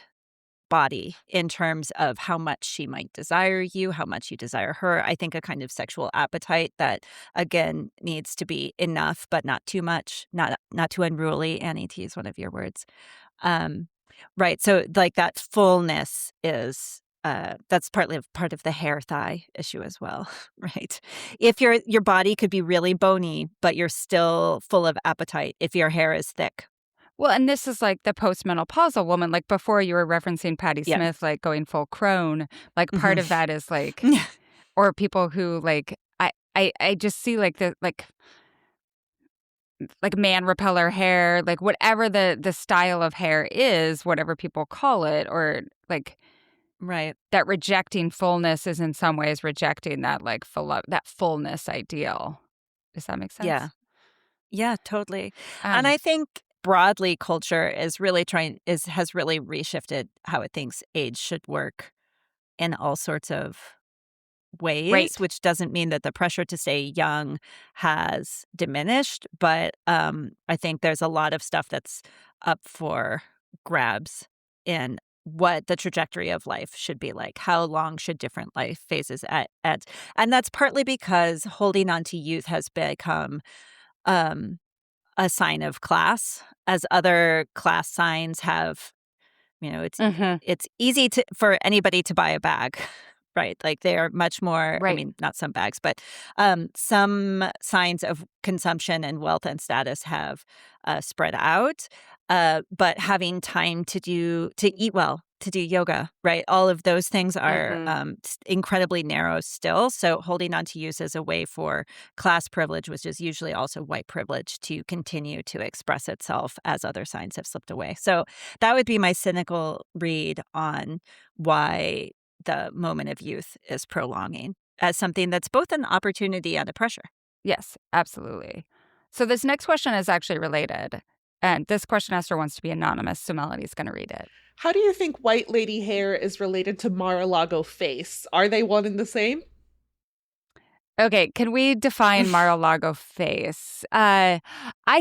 body in terms of how much she might desire you, how much you desire her. I think a kind of sexual appetite that again needs to be enough, but not too much, not too unruly. Annie, to use one of your words. Um, right. So like that fullness is that's partly part of the hair thigh issue as well, right? If your body could be really bony, but you're still full of appetite if your hair is thick. Well, and this is like the postmenopausal woman. Like before, you were referencing Patti Yeah. Smith, like going full crone. Like part of that is like, Yeah. or people who like, I just see like like man repeller hair, like whatever the style of hair is, whatever people call it, or like Right. that rejecting fullness is in some ways rejecting that like that fullness ideal. Does that make sense? Yeah. Yeah, totally. And Um, I think broadly culture has really reshifted how it thinks age should work in all sorts of ways, right. which doesn't mean that the pressure to stay young has diminished, but I think there's a lot of stuff that's up for grabs in what the trajectory of life should be like. How long should different life phases at and that's partly because holding on to youth has become um a sign of class, as other class signs have, Mm-hmm. it's easy for anybody to buy a bag, right? Like they are much more, I Right. mean, not some bags, but some signs of consumption and wealth and status have spread out. But having time to eat well, to do yoga, right? All of those things are Mm-hmm. incredibly narrow still. So holding on to use as a way for class privilege, which is usually also white privilege, to continue to express itself as other signs have slipped away. So that would be my cynical read on why the moment of youth is prolonging as something that's both an opportunity and a pressure. Yes, absolutely. So this next question is actually related. And this question asker wants to be anonymous, so Melody's going to read it. How do you think white lady hair is related to Mar-a-Lago face? Are they one and the same? Okay, can we define Mar-a-Lago face? I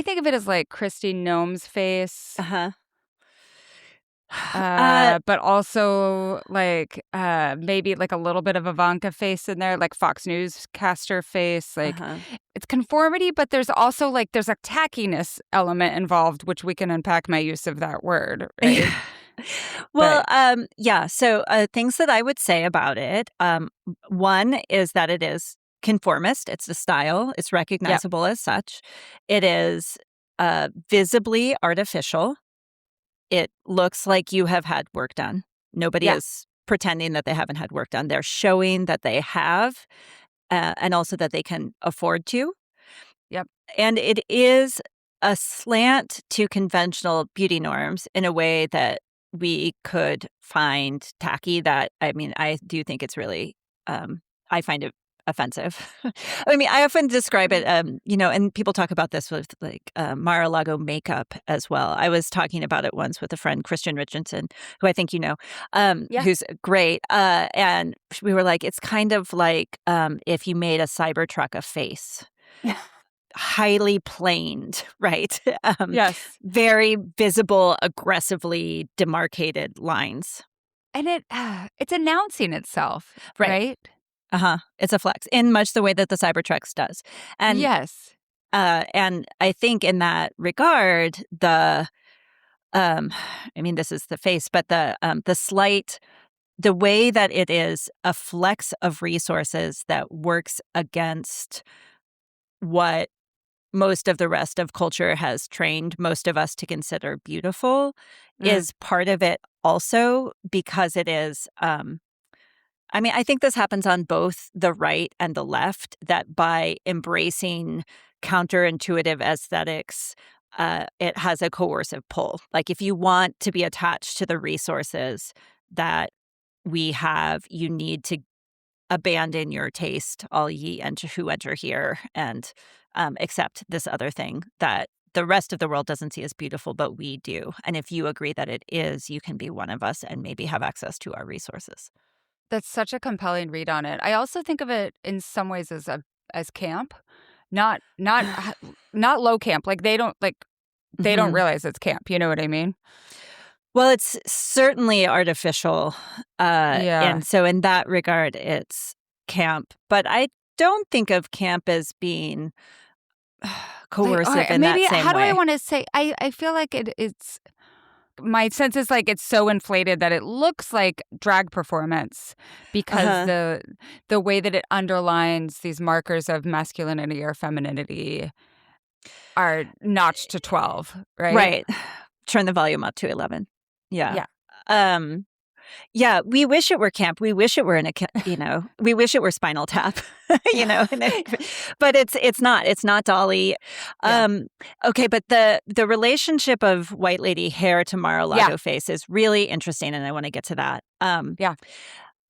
think of it as like Kristi Noem's face, Uh-huh. Uh, but also like maybe like a little bit of Ivanka face in there, like Fox newscaster face. Like uh-huh. it's conformity, but there's also like there's a tackiness element involved, which we can unpack my use of that word, right? Well, yeah. So things that I would say about it. One is that it is conformist. It's a style. It's Yep. recognizable as such. It is visibly artificial. It looks like you have had work done. Nobody Yeah. is pretending that they haven't had work done. They're showing that they have, and also that they can afford to. Yep. And it is a slant to conventional beauty norms in a way that we could find tacky. That, I mean, I do think it's really, I find it offensive. I mean, I often describe it, and people talk about this with like Mar-a-Lago makeup as well. I was talking about it once with a friend, Christian Richardson, who I think you know, Yeah. who's great. And we were like, it's kind of like if you made a Cybertruck a face. Highly planed, right? Yes. Very visible, aggressively demarcated lines. And it's announcing itself, Right. right? It's a flex in much the way that the Cybertrucks does. And Yes. and I think in that regard, I mean, this is the face, but the way that it is a flex of resources that works against what most of the rest of culture has trained most of us to consider beautiful is part of it also, because it is I mean, I think this happens on both the right and the left, that by embracing counterintuitive aesthetics, it has a coercive pull. Like, if you want to be attached to the resources that we have, you need to abandon your taste, all ye enter who enter here, and accept this other thing that the rest of the world doesn't see as beautiful, but we do. And if you agree that it is, you can be one of us and maybe have access to our resources. That's such a compelling read on it. I also think of it in some ways as camp, not not low camp. Like they don't Mhm. realize it's camp. You know what I mean? Well, it's certainly artificial. Yeah. And so in that regard, it's camp. But I don't think of camp as being coercive in that Maybe same how do I way. want to say? I feel like it's my sense is like it's so inflated that it looks like drag performance because Uh-huh. the way that it underlines these markers of masculinity or femininity are notched to 12, right? Right. Turn the volume up to 11. Yeah. Yeah. Um, yeah, we wish it were camp. We wish it were we wish it were Spinal Tap, and but it's not. It's not Dolly. Yeah. Okay, but the relationship of White Lady hair to Yeah. Mar-a-Lago face is really interesting, and I want to get to that. Yeah.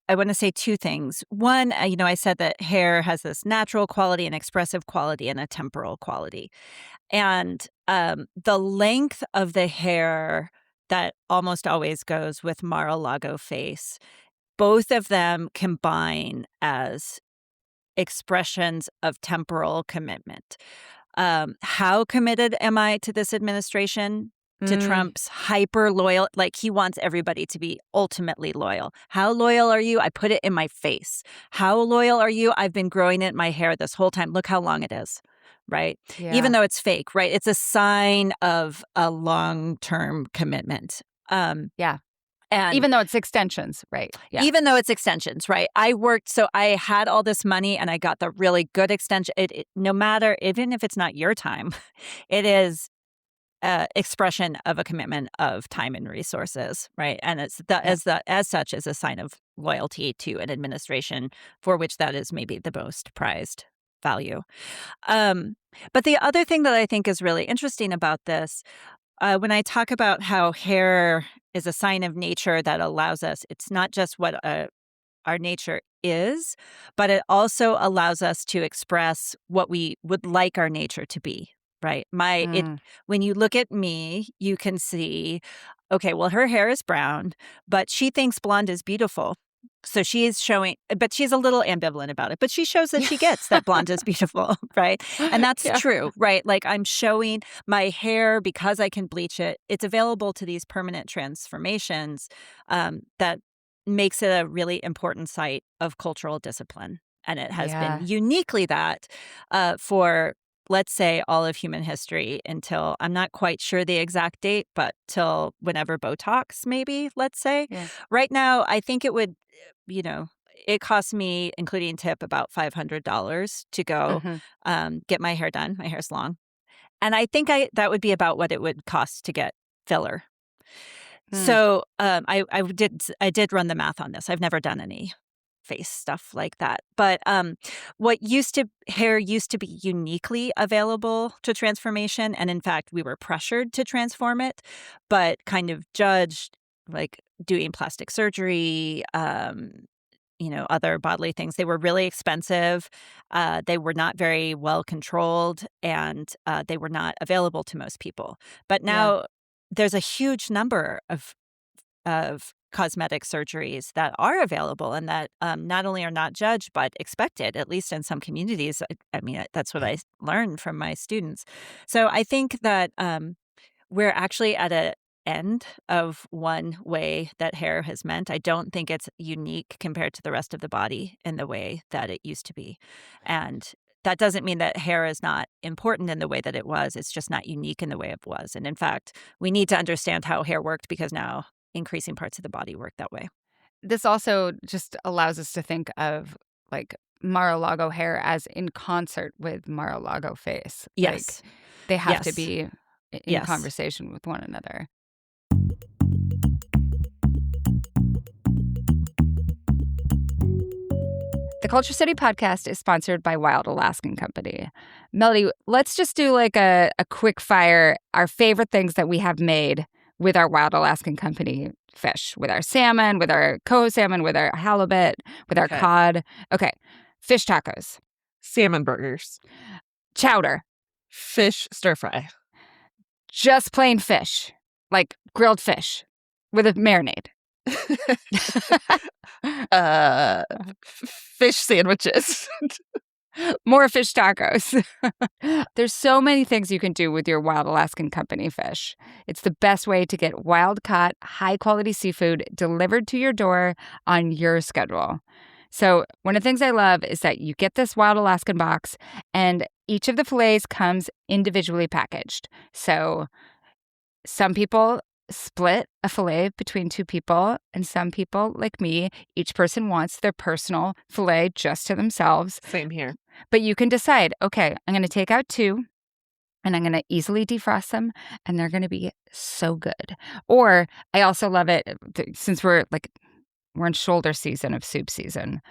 I want to say two things. One, I said that hair has this natural quality, an expressive quality, and a temporal quality. And the length of the hair that almost always goes with Mar-a-Lago face, both of them combine as expressions of temporal commitment. How committed am I to this administration? To Mm, Trump's hyper loyal, like he wants everybody to be ultimately loyal. How loyal are you? I put it in my face. How loyal are you? I've been growing it in my hair this whole time. Look how long it is, right? Even yeah. though it's fake, right? It's a sign of a long-term commitment. Yeah. And Even though it's extensions, right? Yeah. even though it's extensions, right? So I had all this money and I got the really good extension. No matter, even if it's not your time, it is expression of a commitment of time and resources, right? And it's Yeah. as such is a sign of loyalty to an administration for which that is maybe the most prized value. Um, but the other thing that I think is really interesting about this, when I talk about how hair is a sign of nature that allows us, it's not just what our nature is, but it also allows us to express what we would like our nature to be, right? Mm. When you look at me, you can see, okay, well, her hair is brown, but she thinks blonde is beautiful. So she is showing, but she's a little ambivalent about it, but she shows that Yeah. she gets that blonde is beautiful, right? And that's Yeah. true, right? Like I'm showing my hair because I can bleach it. It's available to these permanent transformations that makes it a really important site of cultural discipline. And it has been Yeah. uniquely that for, let's say, all of human history until I'm not quite sure the exact date, but till whenever Botox, maybe, let's say. Yeah. Right now, I think it would, you know, it cost me, including tip, about $500 to go Mhm. get my hair done. My hair's long. And I think that would be about what it would cost to get filler. So I did run the math on this. I've never done any face stuff like that. But hair used to be uniquely available to transformation. And in fact, we were pressured to transform it, but kind of judged, like doing plastic surgery, other bodily things. They were really expensive. They were not very well controlled, and they were not available to most people. But now there's a huge number of cosmetic surgeries that are available and that not only are not judged but expected, at least in some communities. I mean, that's what I learned from my students. So I think that we're actually at a end of one way that hair has meant. I don't think it's unique compared to the rest of the body in the way that it used to be. And that doesn't mean that hair is not important in the way that it was. It's just not unique in the way it was. And in fact, we need to understand how hair worked, because now increasing parts of the body work that way. This also just allows us to think of like Mar-a-Lago hair as in concert with Mar-a-Lago face. Yes. Like, they have to Yes. be in Yes. conversation with one another. The Culture Study podcast is sponsored by Wild Alaskan Company. Melody, let's just do like a quick fire, our favorite things that we have made with our Wild Alaskan Company fish, with our salmon, with our coho salmon, with our halibut, with our cod. Okay. Fish tacos. Salmon burgers. Chowder. Fish stir fry. Just plain fish, like grilled fish with a marinade. Fish sandwiches. More fish tacos. There's so many things you can do with your Wild Alaskan Company fish. It's the best way to get wild-caught, high-quality seafood delivered to your door on your schedule. So one of the things I love is that you get this Wild Alaskan box, and each of the fillets comes individually packaged. So some people split a fillet between two people, and some people, like me, each person wants their personal fillet just to themselves. Same here. But you can decide, okay, I'm going to take out two, and I'm going to easily defrost them, and they're going to be so good. Or I also love it, since we're in shoulder season of soup season.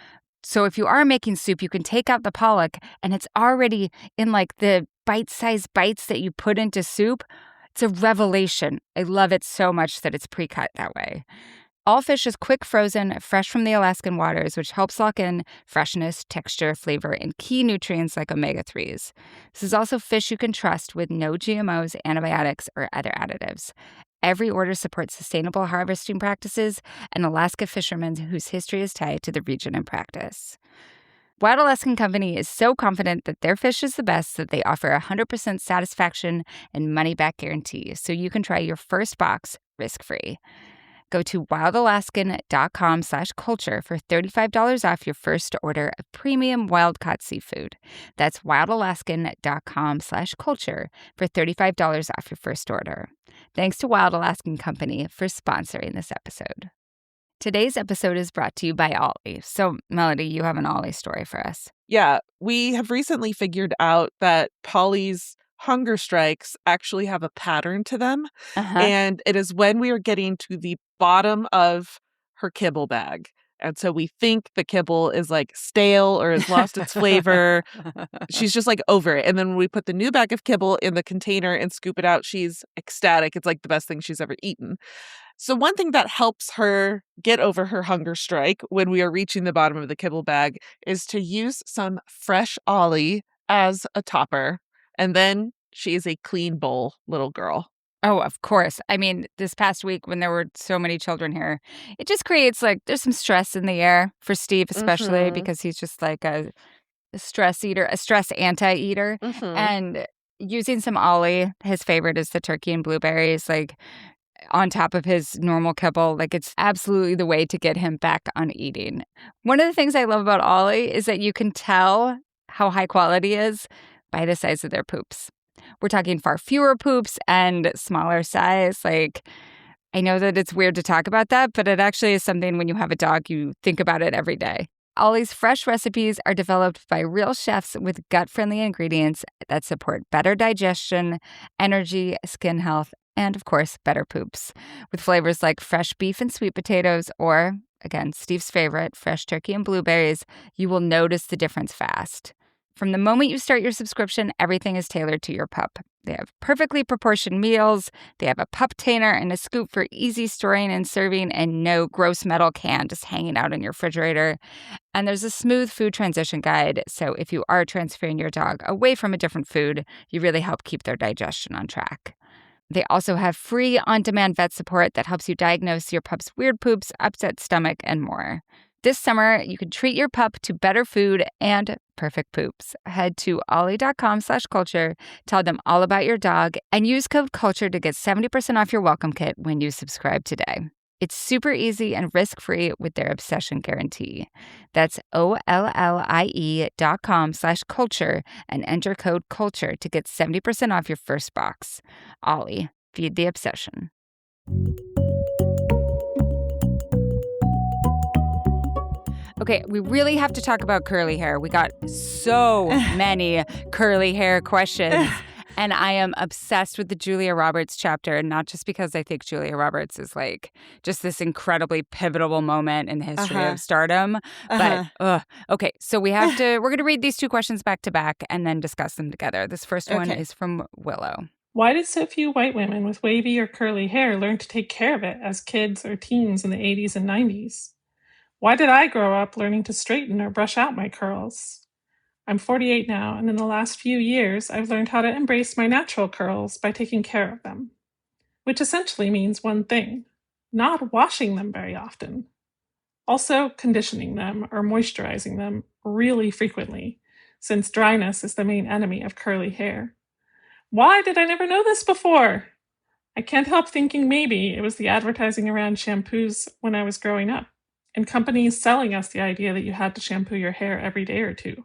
So if you are making soup, you can take out the pollock, and it's already in like the bite-sized bites that you put into soup. It's a revelation. I love it so much that it's pre-cut that way. All fish is quick frozen, fresh from the Alaskan waters, which helps lock in freshness, texture, flavor, and key nutrients like omega-3s. This is also fish you can trust with no GMOs, antibiotics, or other additives. Every order supports sustainable harvesting practices and Alaska fishermen whose history is tied to the region and practice. Wild Alaskan Company is so confident that their fish is the best that they offer 100% satisfaction and money-back guarantee, so you can try your first box risk-free. Go to wildalaskan.com/culture for $35 off your first order of premium wild-caught seafood. That's wildalaskan.com/culture for $35 off your first order. Thanks to Wild Alaskan Company for sponsoring this episode. Today's episode is brought to you by Ollie. So, Melody, you have an Ollie story for us. Yeah, we have recently figured out that Polly's hunger strikes actually have a pattern to them. And it is when we are getting to the bottom of her kibble bag. And so we think the kibble is like stale or has lost its flavor. She's just like over it. And then when we put the new bag of kibble in the container and scoop it out, she's ecstatic. It's like the best thing she's ever eaten. So one thing that helps her get over her hunger strike when we are reaching the bottom of the kibble bag is to use some fresh Ollie as a topper. And then she is a clean bowl little girl. Oh, of course. I mean, this past week when there were so many children here, it just creates there's some stress in the air for Steve, especially because he's just like a stress eater, a stress anti-eater. And using some Ollie, his favorite is the turkey and blueberries, on top of his normal kibble, it's absolutely the way to get him back on eating. One of the things I love about Ollie is that you can tell how high quality is by the size of their poops. We're talking far fewer poops and smaller size. I know that it's weird to talk about that, but it actually is something when you have a dog, you think about it every day. Ollie's fresh recipes are developed by real chefs with gut-friendly ingredients that support better digestion, energy, skin health, and, of course, better poops. With flavors like fresh beef and sweet potatoes or, again, Steve's favorite, fresh turkey and blueberries, you will notice the difference fast. From the moment you start your subscription, everything is tailored to your pup. They have perfectly proportioned meals, they have a pup tainer and a scoop for easy storing and serving, and no gross metal can just hanging out in your refrigerator. And there's a smooth food transition guide, so if you are transferring your dog away from a different food, you really help keep their digestion on track. They also have free on-demand vet support that helps you diagnose your pup's weird poops, upset stomach, and more. This summer, you can treat your pup to better food and perfect poops. Head to ollie.com/culture, tell them all about your dog, and use code CULTURE to get 70% off your welcome kit when you subscribe today. It's super easy and risk-free with their obsession guarantee. That's OLLIE.com/culture and enter code CULTURE to get 70% off your first box. Ollie, feed the obsession. Okay, we really have to talk about curly hair. We got so many curly hair questions. And I am obsessed with the Julia Roberts chapter, not just because I think Julia Roberts is like just this incredibly pivotal moment in the history of stardom. But, okay, so we're going to read these two questions back to back and then discuss them together. This first one is from Willow. Why did so few white women with wavy or curly hair learn to take care of it as kids or teens in the 80s and 90s? Why did I grow up learning to straighten or brush out my curls? I'm 48 now, and in the last few years, I've learned how to embrace my natural curls by taking care of them, which essentially means one thing: not washing them very often. Also, conditioning them or moisturizing them really frequently, since dryness is the main enemy of curly hair. Why did I never know this before? I can't help thinking maybe it was the advertising around shampoos when I was growing up, and companies selling us the idea that you had to shampoo your hair every day or two.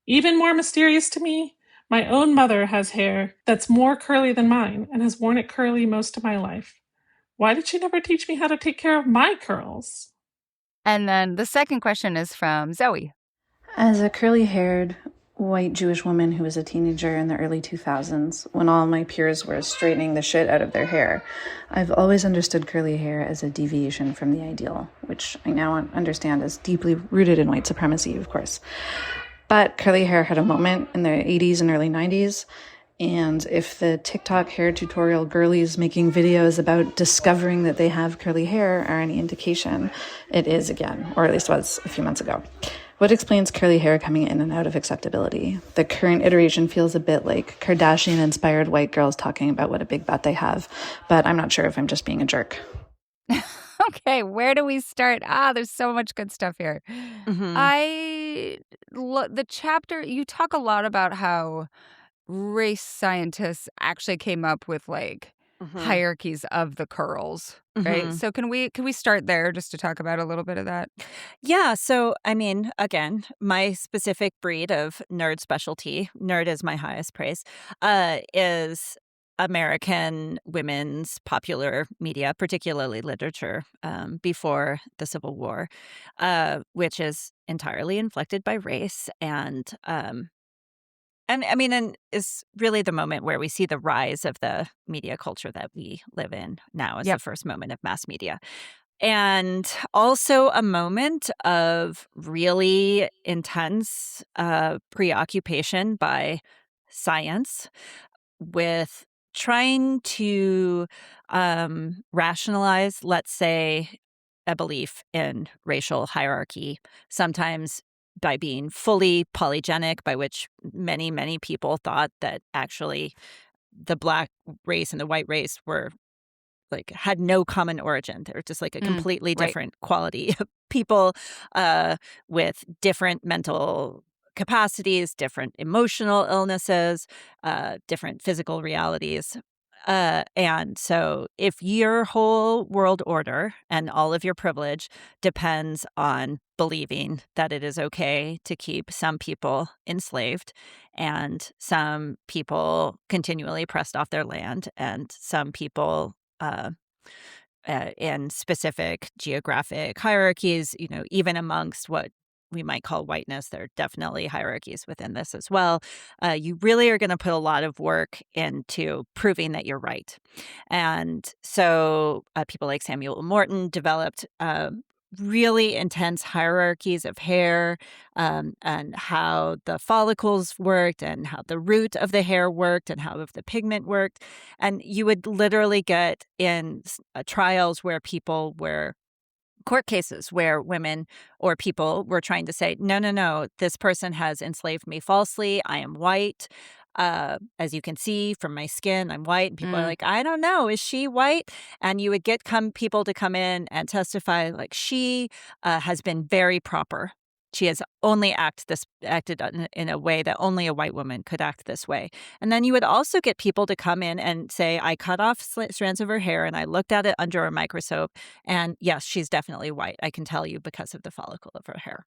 Even more mysterious to me, my own mother has hair that's more curly than mine and has worn it curly most of my life. Why did she never teach me how to take care of my curls? And then the second question is from Zoe. As a curly-haired white Jewish woman who was a teenager in the early 2000s, when all my peers were straightening the shit out of their hair, I've always understood curly hair as a deviation from the ideal, which I now understand is deeply rooted in white supremacy, of course. But curly hair had a moment in the 80s and early 90s, and if the TikTok hair tutorial girlies making videos about discovering that they have curly hair are any indication, it is again, or at least was a few months ago. What explains curly hair coming in and out of acceptability? The current iteration feels a bit like Kardashian-inspired white girls talking about what a big butt they have, but I'm not sure if I'm just being a jerk. Okay, where do we start? There's so much good stuff here. The chapter, you talk a lot about how race scientists actually came up with like hierarchies of the curls, right? So can we start there just to talk about a little bit of that? Yeah. So, I mean, again, my specific breed of nerd specialty, nerd is my highest praise, is American women's popular media, particularly literature, before the Civil War, which is entirely inflected by race and I mean, and is really the moment where we see the rise of the media culture that we live in now as the first moment of mass media. And also a moment of really intense preoccupation by science with trying to rationalize, let's say, a belief in racial hierarchy, sometimes by being fully polygenic, by which many, many people thought that actually the Black race and the white race were like had no common origin. They're just like a completely different quality of people with different mental capacities, different emotional illnesses, different physical realities. And so if your whole world order and all of your privilege depends on believing that it is okay to keep some people enslaved and some people continually pressed off their land and some people in specific geographic hierarchies, you know, even amongst what we might call whiteness. There are definitely hierarchies within this as well. You really are going to put a lot of work into proving that you're right. And so people like Samuel Morton developed really intense hierarchies of hair, and how the follicles worked and how the root of the hair worked and how the pigment worked. And you would literally get in trials where people were court cases where women or people were trying to say, no, no, no, this person has enslaved me falsely. I am white. As you can see from my skin, I'm white. And people are like, I don't know, is she white? And you would get people to come in and testify like she has been very proper. She has only acted in a way that only a white woman could act this way. And then you would also get people to come in and say, I cut off strands of her hair and I looked at it under a microscope. And yes, she's definitely white. I can tell you because of the follicle of her hair.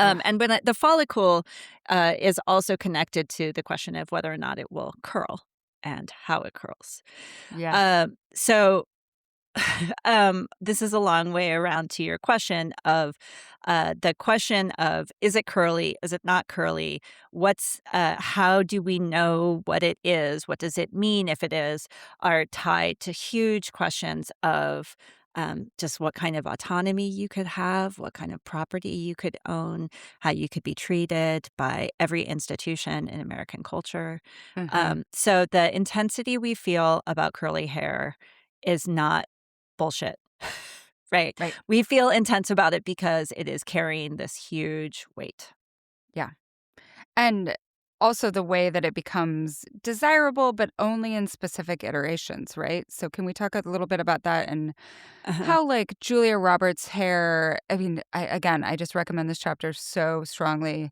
And when the follicle is also connected to the question of whether or not it will curl and how it curls. Yeah. So this is a long way around to your question of the question of, is it curly? Is it not curly? How do we know what it is? What does it mean if it is? Are tied to huge questions of just what kind of autonomy you could have, what kind of property you could own, how you could be treated by every institution in American culture. So the intensity we feel about curly hair is not bullshit, right? Right. We feel intense about it because it is carrying this huge weight. Yeah. And also the way that it becomes desirable, but only in specific iterations, right? So can we talk a little bit about that and how, like, Julia Roberts' hair, I mean, I just recommend this chapter so strongly,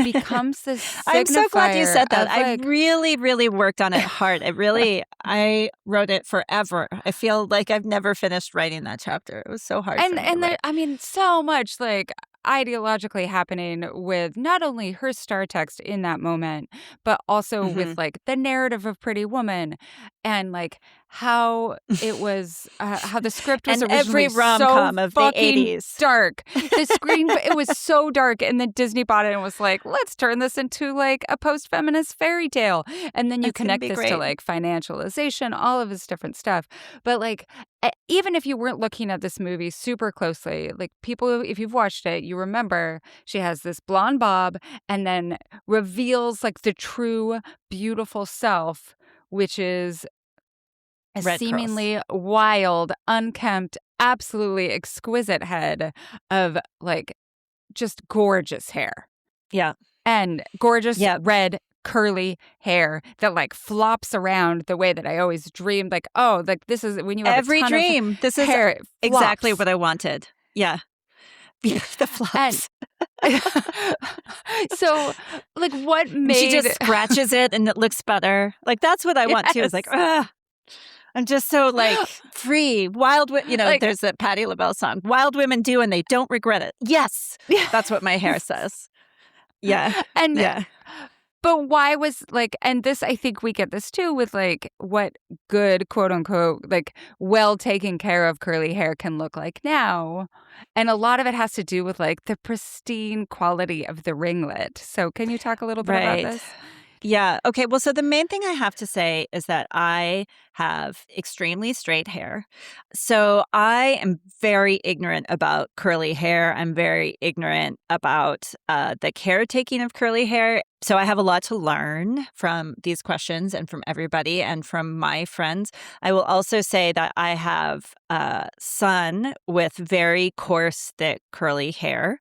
becomes this I'm so glad you signifier said that. of, I like, really, really worked on it hard. I wrote it forever. I feel like I've never finished writing that chapter. It was so hard for me to there, write. I mean, so much, like, ideologically happening with not only her star text in that moment, but also with, like, the narrative of Pretty Woman and, like, how it was, how the script was And every originally so rom-com of the fucking 80s. dark. The screen, it was so dark, and then Disney bought it and was like, let's turn this into, like, a post-feminist fairy tale. And then you It's gonna connect be this great. to, like, financialization, all of this different stuff. But, like, even if you weren't looking at this movie super closely, like, people, if you've watched it, you remember she has this blonde bob and then reveals, like, the true beautiful self, which is a Red curls. seemingly wild, unkempt, absolutely exquisite head of, like, just gorgeous hair. Yeah. And gorgeous Yep. red curly hair that, like, flops around the way that I always dreamed, like, oh, like, this is when you have Every a ton dream. of This is hair, it exactly flops. what I wanted. Yeah. The flops. So, like, what And made she just scratches it and it looks better. Like, that's what I want too. It's like, Yes. I'm just so, like, free. Like, there's that Patti LaBelle song, Wild Women Do and They Don't Regret It. Yes. That's what my hair says. Yeah. and Yeah. but why was, like, and this, I think we get this too with, like, what good, quote unquote, like, well taken care of curly hair can look like now. And a lot of it has to do with, like, the pristine quality of the ringlet. So can you talk a little bit about this? Yeah. Okay. Well, so the main thing I have to say is that I have extremely straight hair. So I am very ignorant about curly hair. I'm very ignorant about the caretaking of curly hair. So I have a lot to learn from these questions and from everybody and from my friends. I will also say that I have a son with very coarse, thick, curly hair,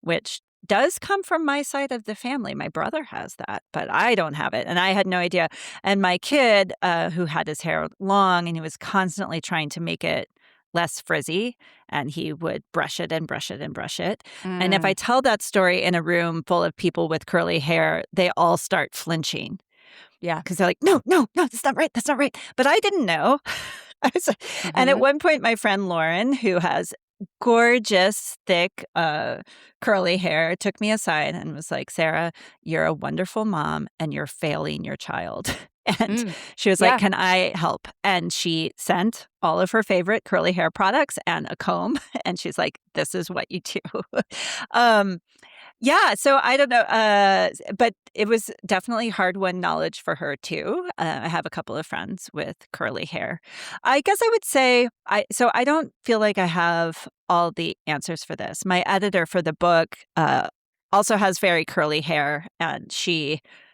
which does come from my side of the family. My brother has that, but I don't have it. And I had no idea. And my kid, who had his hair long and he was constantly trying to make it less frizzy, and he would brush it and brush it and brush it. And if I tell that story in a room full of people with curly hair, they all start flinching. Yeah. Because they're like, no, no, no, that's not right. That's not right. But I didn't know. And at one point, my friend Lauren, who has gorgeous, thick, curly hair, took me aside and was like, Sarah, you're a wonderful mom and you're failing your child. And Mm. she was Yeah. like, can I help? And she sent all of her favorite curly hair products and a comb. And she's like, this is what you do. um, yeah, so I don't know, but it was definitely hard-won knowledge for her too. I have a couple of friends with curly hair. I guess I would say I don't feel like I have all the answers for this. My editor for the book also has very curly hair, and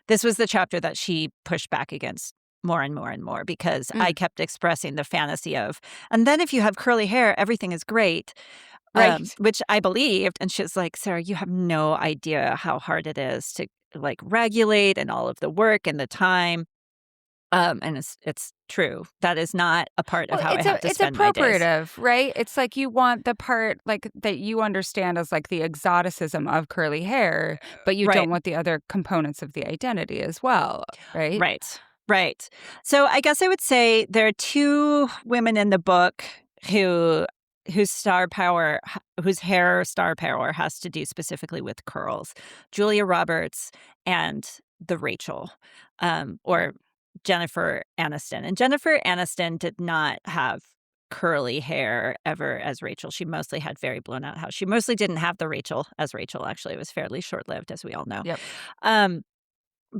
this was the chapter that she pushed back against more and more and more because I kept expressing the fantasy of, and then if you have curly hair, everything is great. Right. Which I believed. And she's like, Sarah, you have no idea how hard it is to like regulate and all of the work and the time. And it's true. That is not a part of Well, how I have to it's spend my days. appropriative, right? It's like you want the part like that you understand as like the exoticism of curly hair, but you Right. don't want the other components of the identity as well, right? Right. Right. So I guess I would say there are two women in the book whose hair star power has to do specifically with curls. Julia Roberts and the Rachel, or Jennifer Aniston. And Jennifer Aniston did not have curly hair ever as Rachel. She mostly had very blown out hair. She mostly didn't have the Rachel as Rachel. Actually, it was fairly short lived, as we all know. Yep.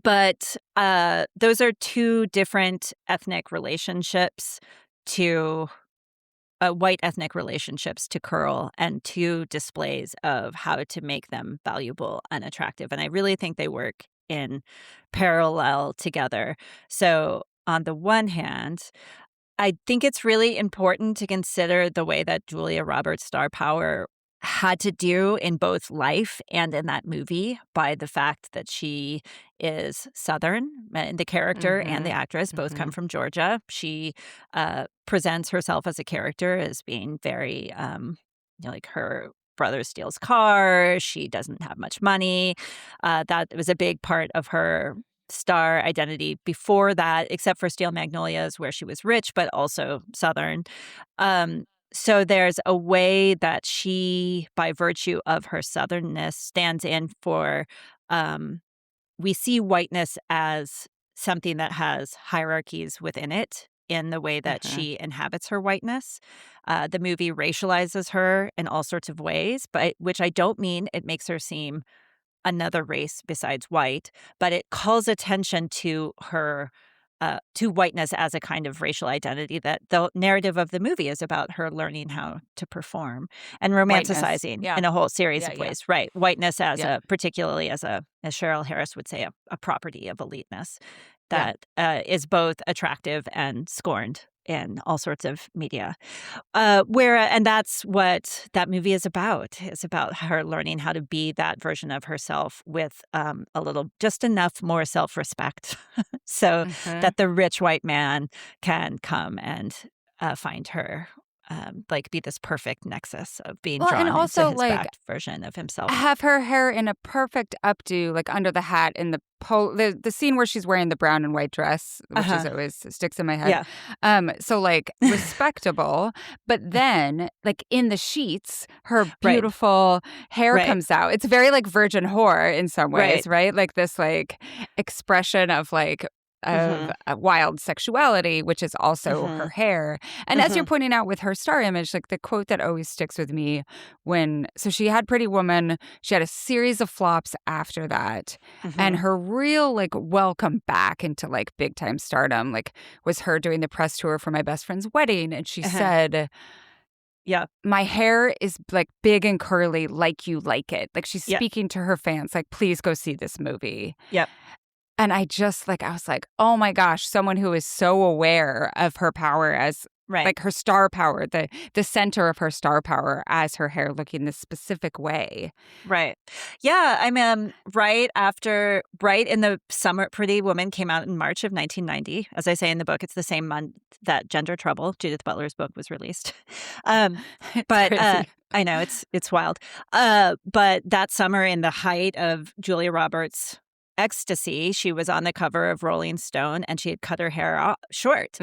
But those are two different ethnic relationships to white ethnic relationships to curl, and two displays of how to make them valuable and attractive. And I really think they work in parallel together. So on the one hand, I think it's really important to consider the way that Julia Roberts' star power had to do in both life and in that movie by the fact that she is Southern. And the character and the actress both come from Georgia. She presents herself as a character as being very, like her brother steals cars. She doesn't have much money. That was a big part of her star identity before that, except for Steel Magnolias, where she was rich, but also Southern. So there's a way that she, by virtue of her Southernness, stands in for, we see whiteness as something that has hierarchies within it in the way that she inhabits her whiteness. The movie racializes her in all sorts of ways, but which I don't mean it makes her seem another race besides white, but it calls attention to her to whiteness as a kind of racial identity that the narrative of the movie is about her learning how to perform and romanticizing in a whole series of ways. Right. Whiteness as particularly as Cheryl Harris would say, a property of eliteness that is both attractive and scorned in all sorts of media. And that's what that movie is about. It's about her learning how to be that version of herself with a little, just enough more self-respect so that the rich white man can come and find her, be this perfect nexus of being drawn and also, into his backed version of himself. Have her hair in a perfect updo, like under the hat in the the scene where she's wearing the brown and white dress, which is always sticks in my head. So like respectable, but then like in the sheets, her beautiful hair comes out. It's very like virgin whore in some ways, right? Like this like expression of like of a wild sexuality, which is also her hair. And as you're pointing out with her star image, like the quote that always sticks with me so she had Pretty Woman, she had a series of flops after that. And her real like welcome back into like big time stardom, like was her doing the press tour for my best friend's wedding. And she said, my hair is like big and curly, like you like it. Like she's speaking to her fans, like, please go see this movie. And I just I was like, oh my gosh, someone who is so aware of her power as like her star power, the center of her star power as her hair looking this specific way. Right. Yeah. I mean, right in the summer, Pretty Woman came out in March of 1990. As I say in the book, it's the same month that Gender Trouble, Judith Butler's book, was released. But I know it's wild. But that summer, in the height of Julia Roberts' ecstasy. She was on the cover of Rolling Stone, and she had cut her hair short.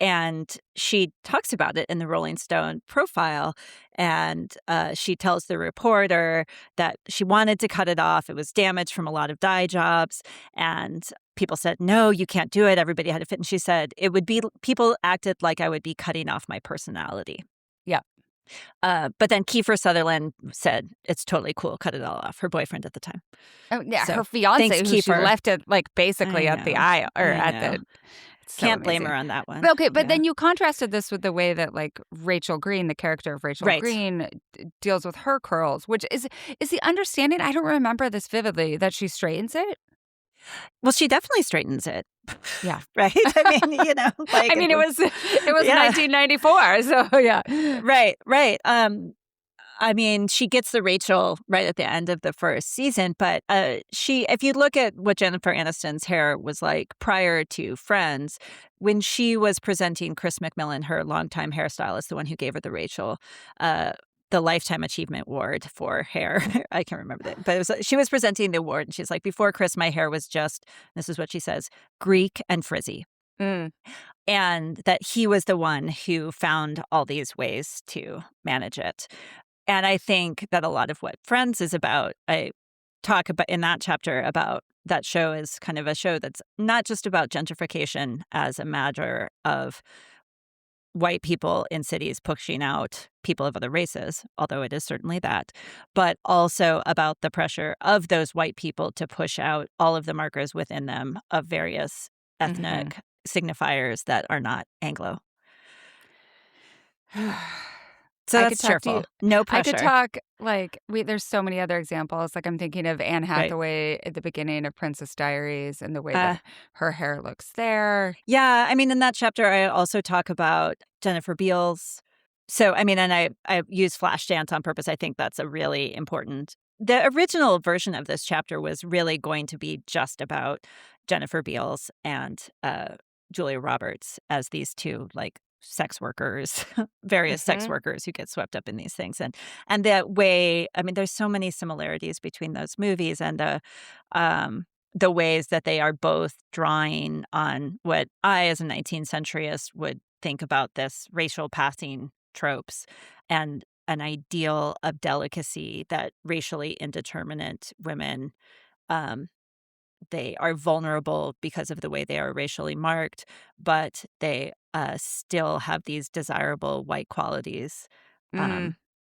And she talks about it in the Rolling Stone profile. And she tells the reporter that she wanted to cut it off. It was damaged from a lot of dye jobs. And people said, no, you can't do it. Everybody had to fit. And she said, people acted like I would be cutting off my personality. Yeah. But then Kiefer Sutherland said, it's totally cool. Cut it all off. Her boyfriend at the time. Oh, yeah. So, her fiance, thanks, who she Kiefer. left it like basically at the aisle or at the. So Can't blame amazing. her on that one. Okay, but then you contrasted this with the way that like Rachel Green, the character of Rachel Green, deals with her curls, which is the understanding. I don't remember this vividly that she straightens it. Well, she definitely straightens it. Yeah. Right. I mean, like I mean, it was 1994, so yeah. Right. I mean, she gets the Rachel right at the end of the first season, but if you look at what Jennifer Aniston's hair was like prior to Friends, when she was presenting Chris McMillan, her longtime hairstylist, the one who gave her the Rachel, the Lifetime Achievement Award for hair. I can't remember that, but she was presenting the award, and she's like, before Chris, my hair was just, this is what she says, Greek and frizzy. And that he was the one who found all these ways to manage it. And I think that a lot of what Friends is about, I talk about in that chapter about that show is kind of a show that's not just about gentrification as a matter of white people in cities pushing out people of other races, although it is certainly that, but also about the pressure of those white people to push out all of the markers within them of various ethnic signifiers that are not Anglo. So that's cheerful. No pressure. I could talk, like, there's so many other examples. Like, I'm thinking of Anne Hathaway at the beginning of Princess Diaries and the way that her hair looks there. Yeah. I mean, in that chapter, I also talk about Jennifer Beals. So, I mean, and I use Flashdance on purpose. I think that's a really important. The original version of this chapter was really going to be just about Jennifer Beals and Julia Roberts as these two, like, sex workers, various sex workers who get swept up in these things. And that way, I mean, there's so many similarities between those movies and the ways that they are both drawing on what I, as a 19th centuryist, would think about this racial passing tropes and an ideal of delicacy that racially indeterminate women, they are vulnerable because of the way they are racially marked, but they still have these desirable white qualities.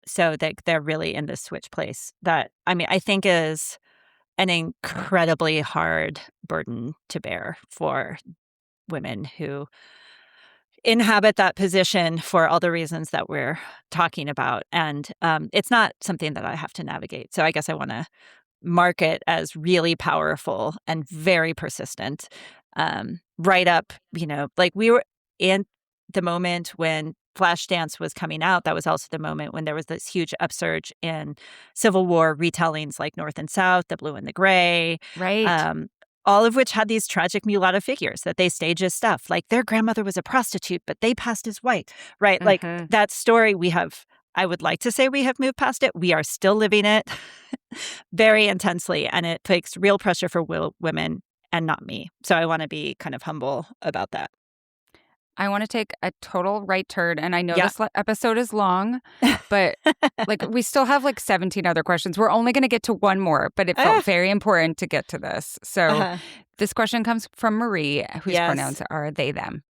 So they're really in this switch place that, I mean, I think is an incredibly hard burden to bear for women who inhabit that position for all the reasons that we're talking about. And it's not something that I have to navigate. So I guess I want to mark it as really powerful and very persistent. Right up, like we were in the moment when Flashdance was coming out. That was also the moment when there was this huge upsurge in Civil War retellings like North and South, The Blue and the Gray. Right. All of which had these tragic mulatto figures that they stage as stuff. Like their grandmother was a prostitute, but they passed as white. Right. Like that story I would like to say we have moved past it. We are still living it very intensely, and it takes real pressure for women and not me. So I want to be kind of humble about that. I want to take a total right turn, and I know this episode is long, but like we still have like 17 other questions. We're only going to get to one more, but it felt very important to get to this. So this question comes from Marie, whose pronouns are they, them.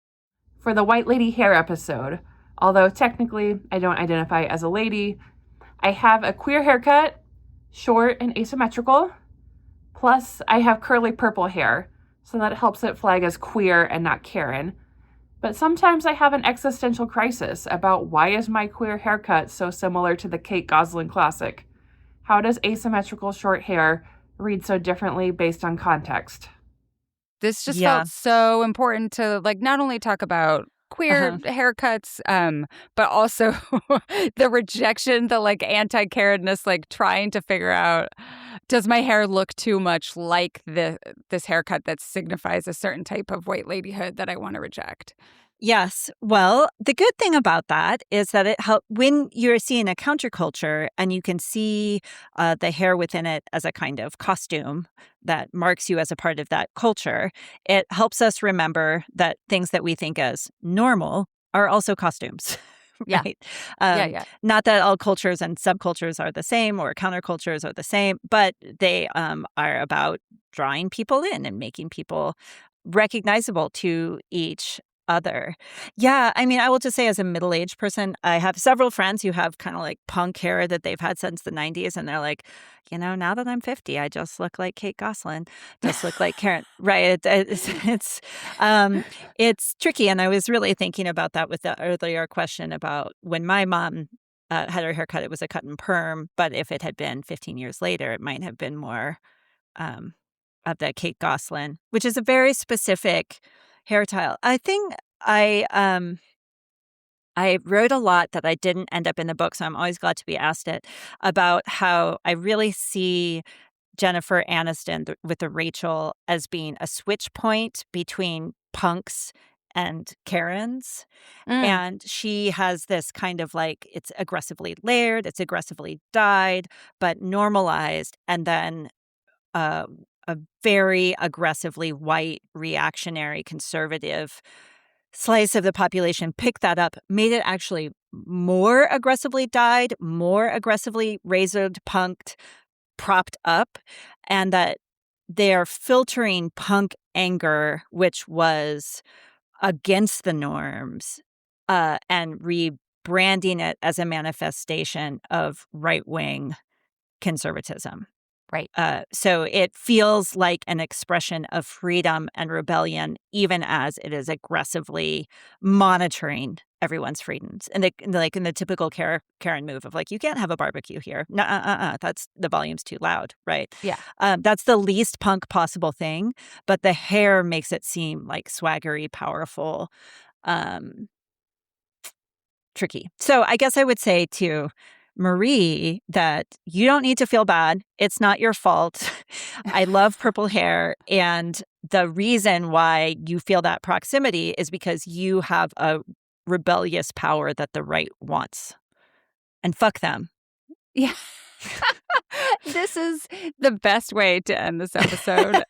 For the White Lady Hair episode, although technically I don't identify as a lady, I have a queer haircut, short and asymmetrical, plus I have curly purple hair, so that helps it flag as queer and not Karen. But sometimes I have an existential crisis about why is my queer haircut so similar to the Kate Gosselin classic? How does asymmetrical short hair read so differently based on context? This just felt so important to like not only talk about queer haircuts, but also the rejection, the like anti-Karenness, like trying to figure out, does my hair look too much like this haircut that signifies a certain type of white ladyhood that I want to reject? Yes. Well, the good thing about that is that it help when you're seeing a counterculture and you can see the hair within it as a kind of costume that marks you as a part of that culture. It helps us remember that things that we think as normal are also costumes. Yeah. Right. Yeah. Not that all cultures and subcultures are the same or countercultures are the same, but they are about drawing people in and making people recognizable to each other. Yeah, I mean, I will just say as a middle-aged person, I have several friends who have kind of like punk hair that they've had since the 90s, and they're like, now that I'm 50, I just look like Kate Gosselin, just look like Karen. Right. It's tricky. And I was really thinking about that with the earlier question about when my mom had her haircut, it was a cut and perm, but if it had been 15 years later, it might have been more of the Kate Gosselin, which is a very specific hair style. I think I wrote a lot that I didn't end up in the book, so I'm always glad to be asked it, about how I really see Jennifer Aniston with the Rachel as being a switch point between punks and Karens. And she has this kind of like, it's aggressively layered, it's aggressively dyed, but normalized, and then a very aggressively white, reactionary, conservative slice of the population picked that up, made it actually more aggressively dyed, more aggressively razored, punked, propped up, and that they're filtering punk anger, which was against the norms, and rebranding it as a manifestation of right-wing conservatism. Right. So it feels like an expression of freedom and rebellion, even as it is aggressively monitoring everyone's freedoms. And in the typical Karen move of like, you can't have a barbecue here. No, that's the volume's too loud, right? Yeah. That's the least punk possible thing, but the hair makes it seem like swaggery, powerful, tricky. So I guess I would say to Marie that you don't need to feel bad. It's not your fault. I love purple hair. And the reason why you feel that proximity is because you have a rebellious power that the right wants. And fuck them. Yeah. This is the best way to end this episode.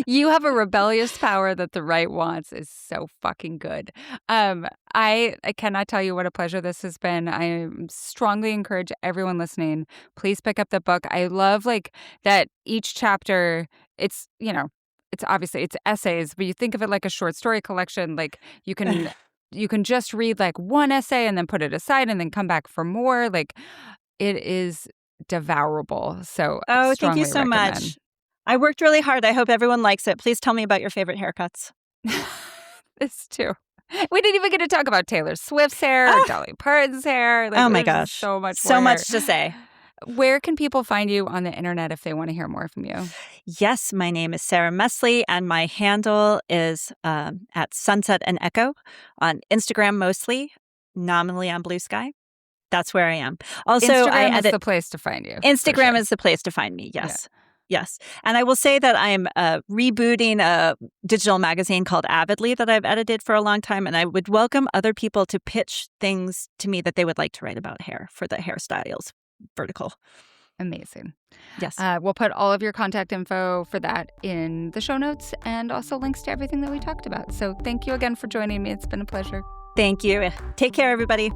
You have a rebellious power that the right wants is so fucking good. I cannot tell you what a pleasure this has been. I strongly encourage everyone listening, please pick up the book. I love like that each chapter, it's, it's obviously it's essays, but you think of it like a short story collection. Like you can just read like one essay and then put it aside and then come back for more. Like it is devourable. So thank you so much. I worked really hard. I hope everyone likes it. Please tell me about your favorite haircuts. This too. We didn't even get to talk about Taylor Swift's hair or Dolly Parton's hair. Like, oh my gosh. So much So much to say. Where can people find you on the internet if they want to hear more from you? Yes, my name is Sarah Mesley, and my handle is at Sunset and Echo on Instagram mostly, nominally on Blue Sky. That's where I am. Also, Instagram is the place to find you. Instagram is the place to find me, yes. Yeah. Yes. And I will say that I'm rebooting a digital magazine called Avidly that I've edited for a long time. And I would welcome other people to pitch things to me that they would like to write about hair for the Hairstyles vertical. Amazing. Yes. We'll put all of your contact info for that in the show notes and also links to everything that we talked about. So thank you again for joining me. It's been a pleasure. Thank you. Take care, everybody.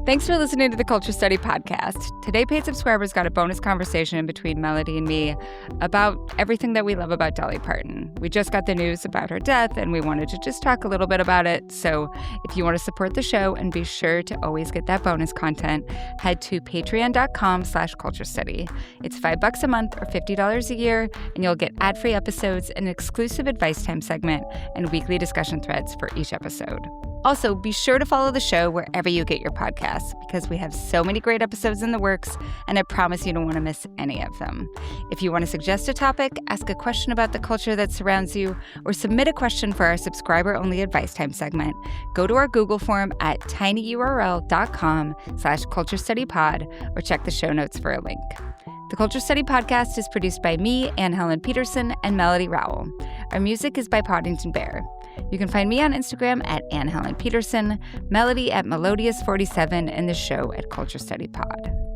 Thanks for listening to the Culture Study Podcast. Today, paid subscribers got a bonus conversation in between Melody and me about everything that we love about Dolly Parton. We just got the news about her death, and we wanted to just talk a little bit about it. So if you want to support the show and be sure to always get that bonus content, head to patreon.com/culturestudy. It's $5 a month or $50 a year, and you'll get ad-free episodes, an exclusive advice time segment, and weekly discussion threads for each episode. Also, be sure to follow the show wherever you get your podcasts because we have so many great episodes in the works, and I promise you don't want to miss any of them. If you want to suggest a topic, ask a question about the culture that surrounds you, or submit a question for our subscriber-only advice time segment, go to our Google form at tinyurl.com/culturestudypod or check the show notes for a link. The Culture Study Podcast is produced by me, Anne Helen Peterson, and Melody Rowell. Our music is by Poddington Bear. You can find me on Instagram at Anne Helen Peterson, Melody at Melodious47, and the show at Culture Study Pod.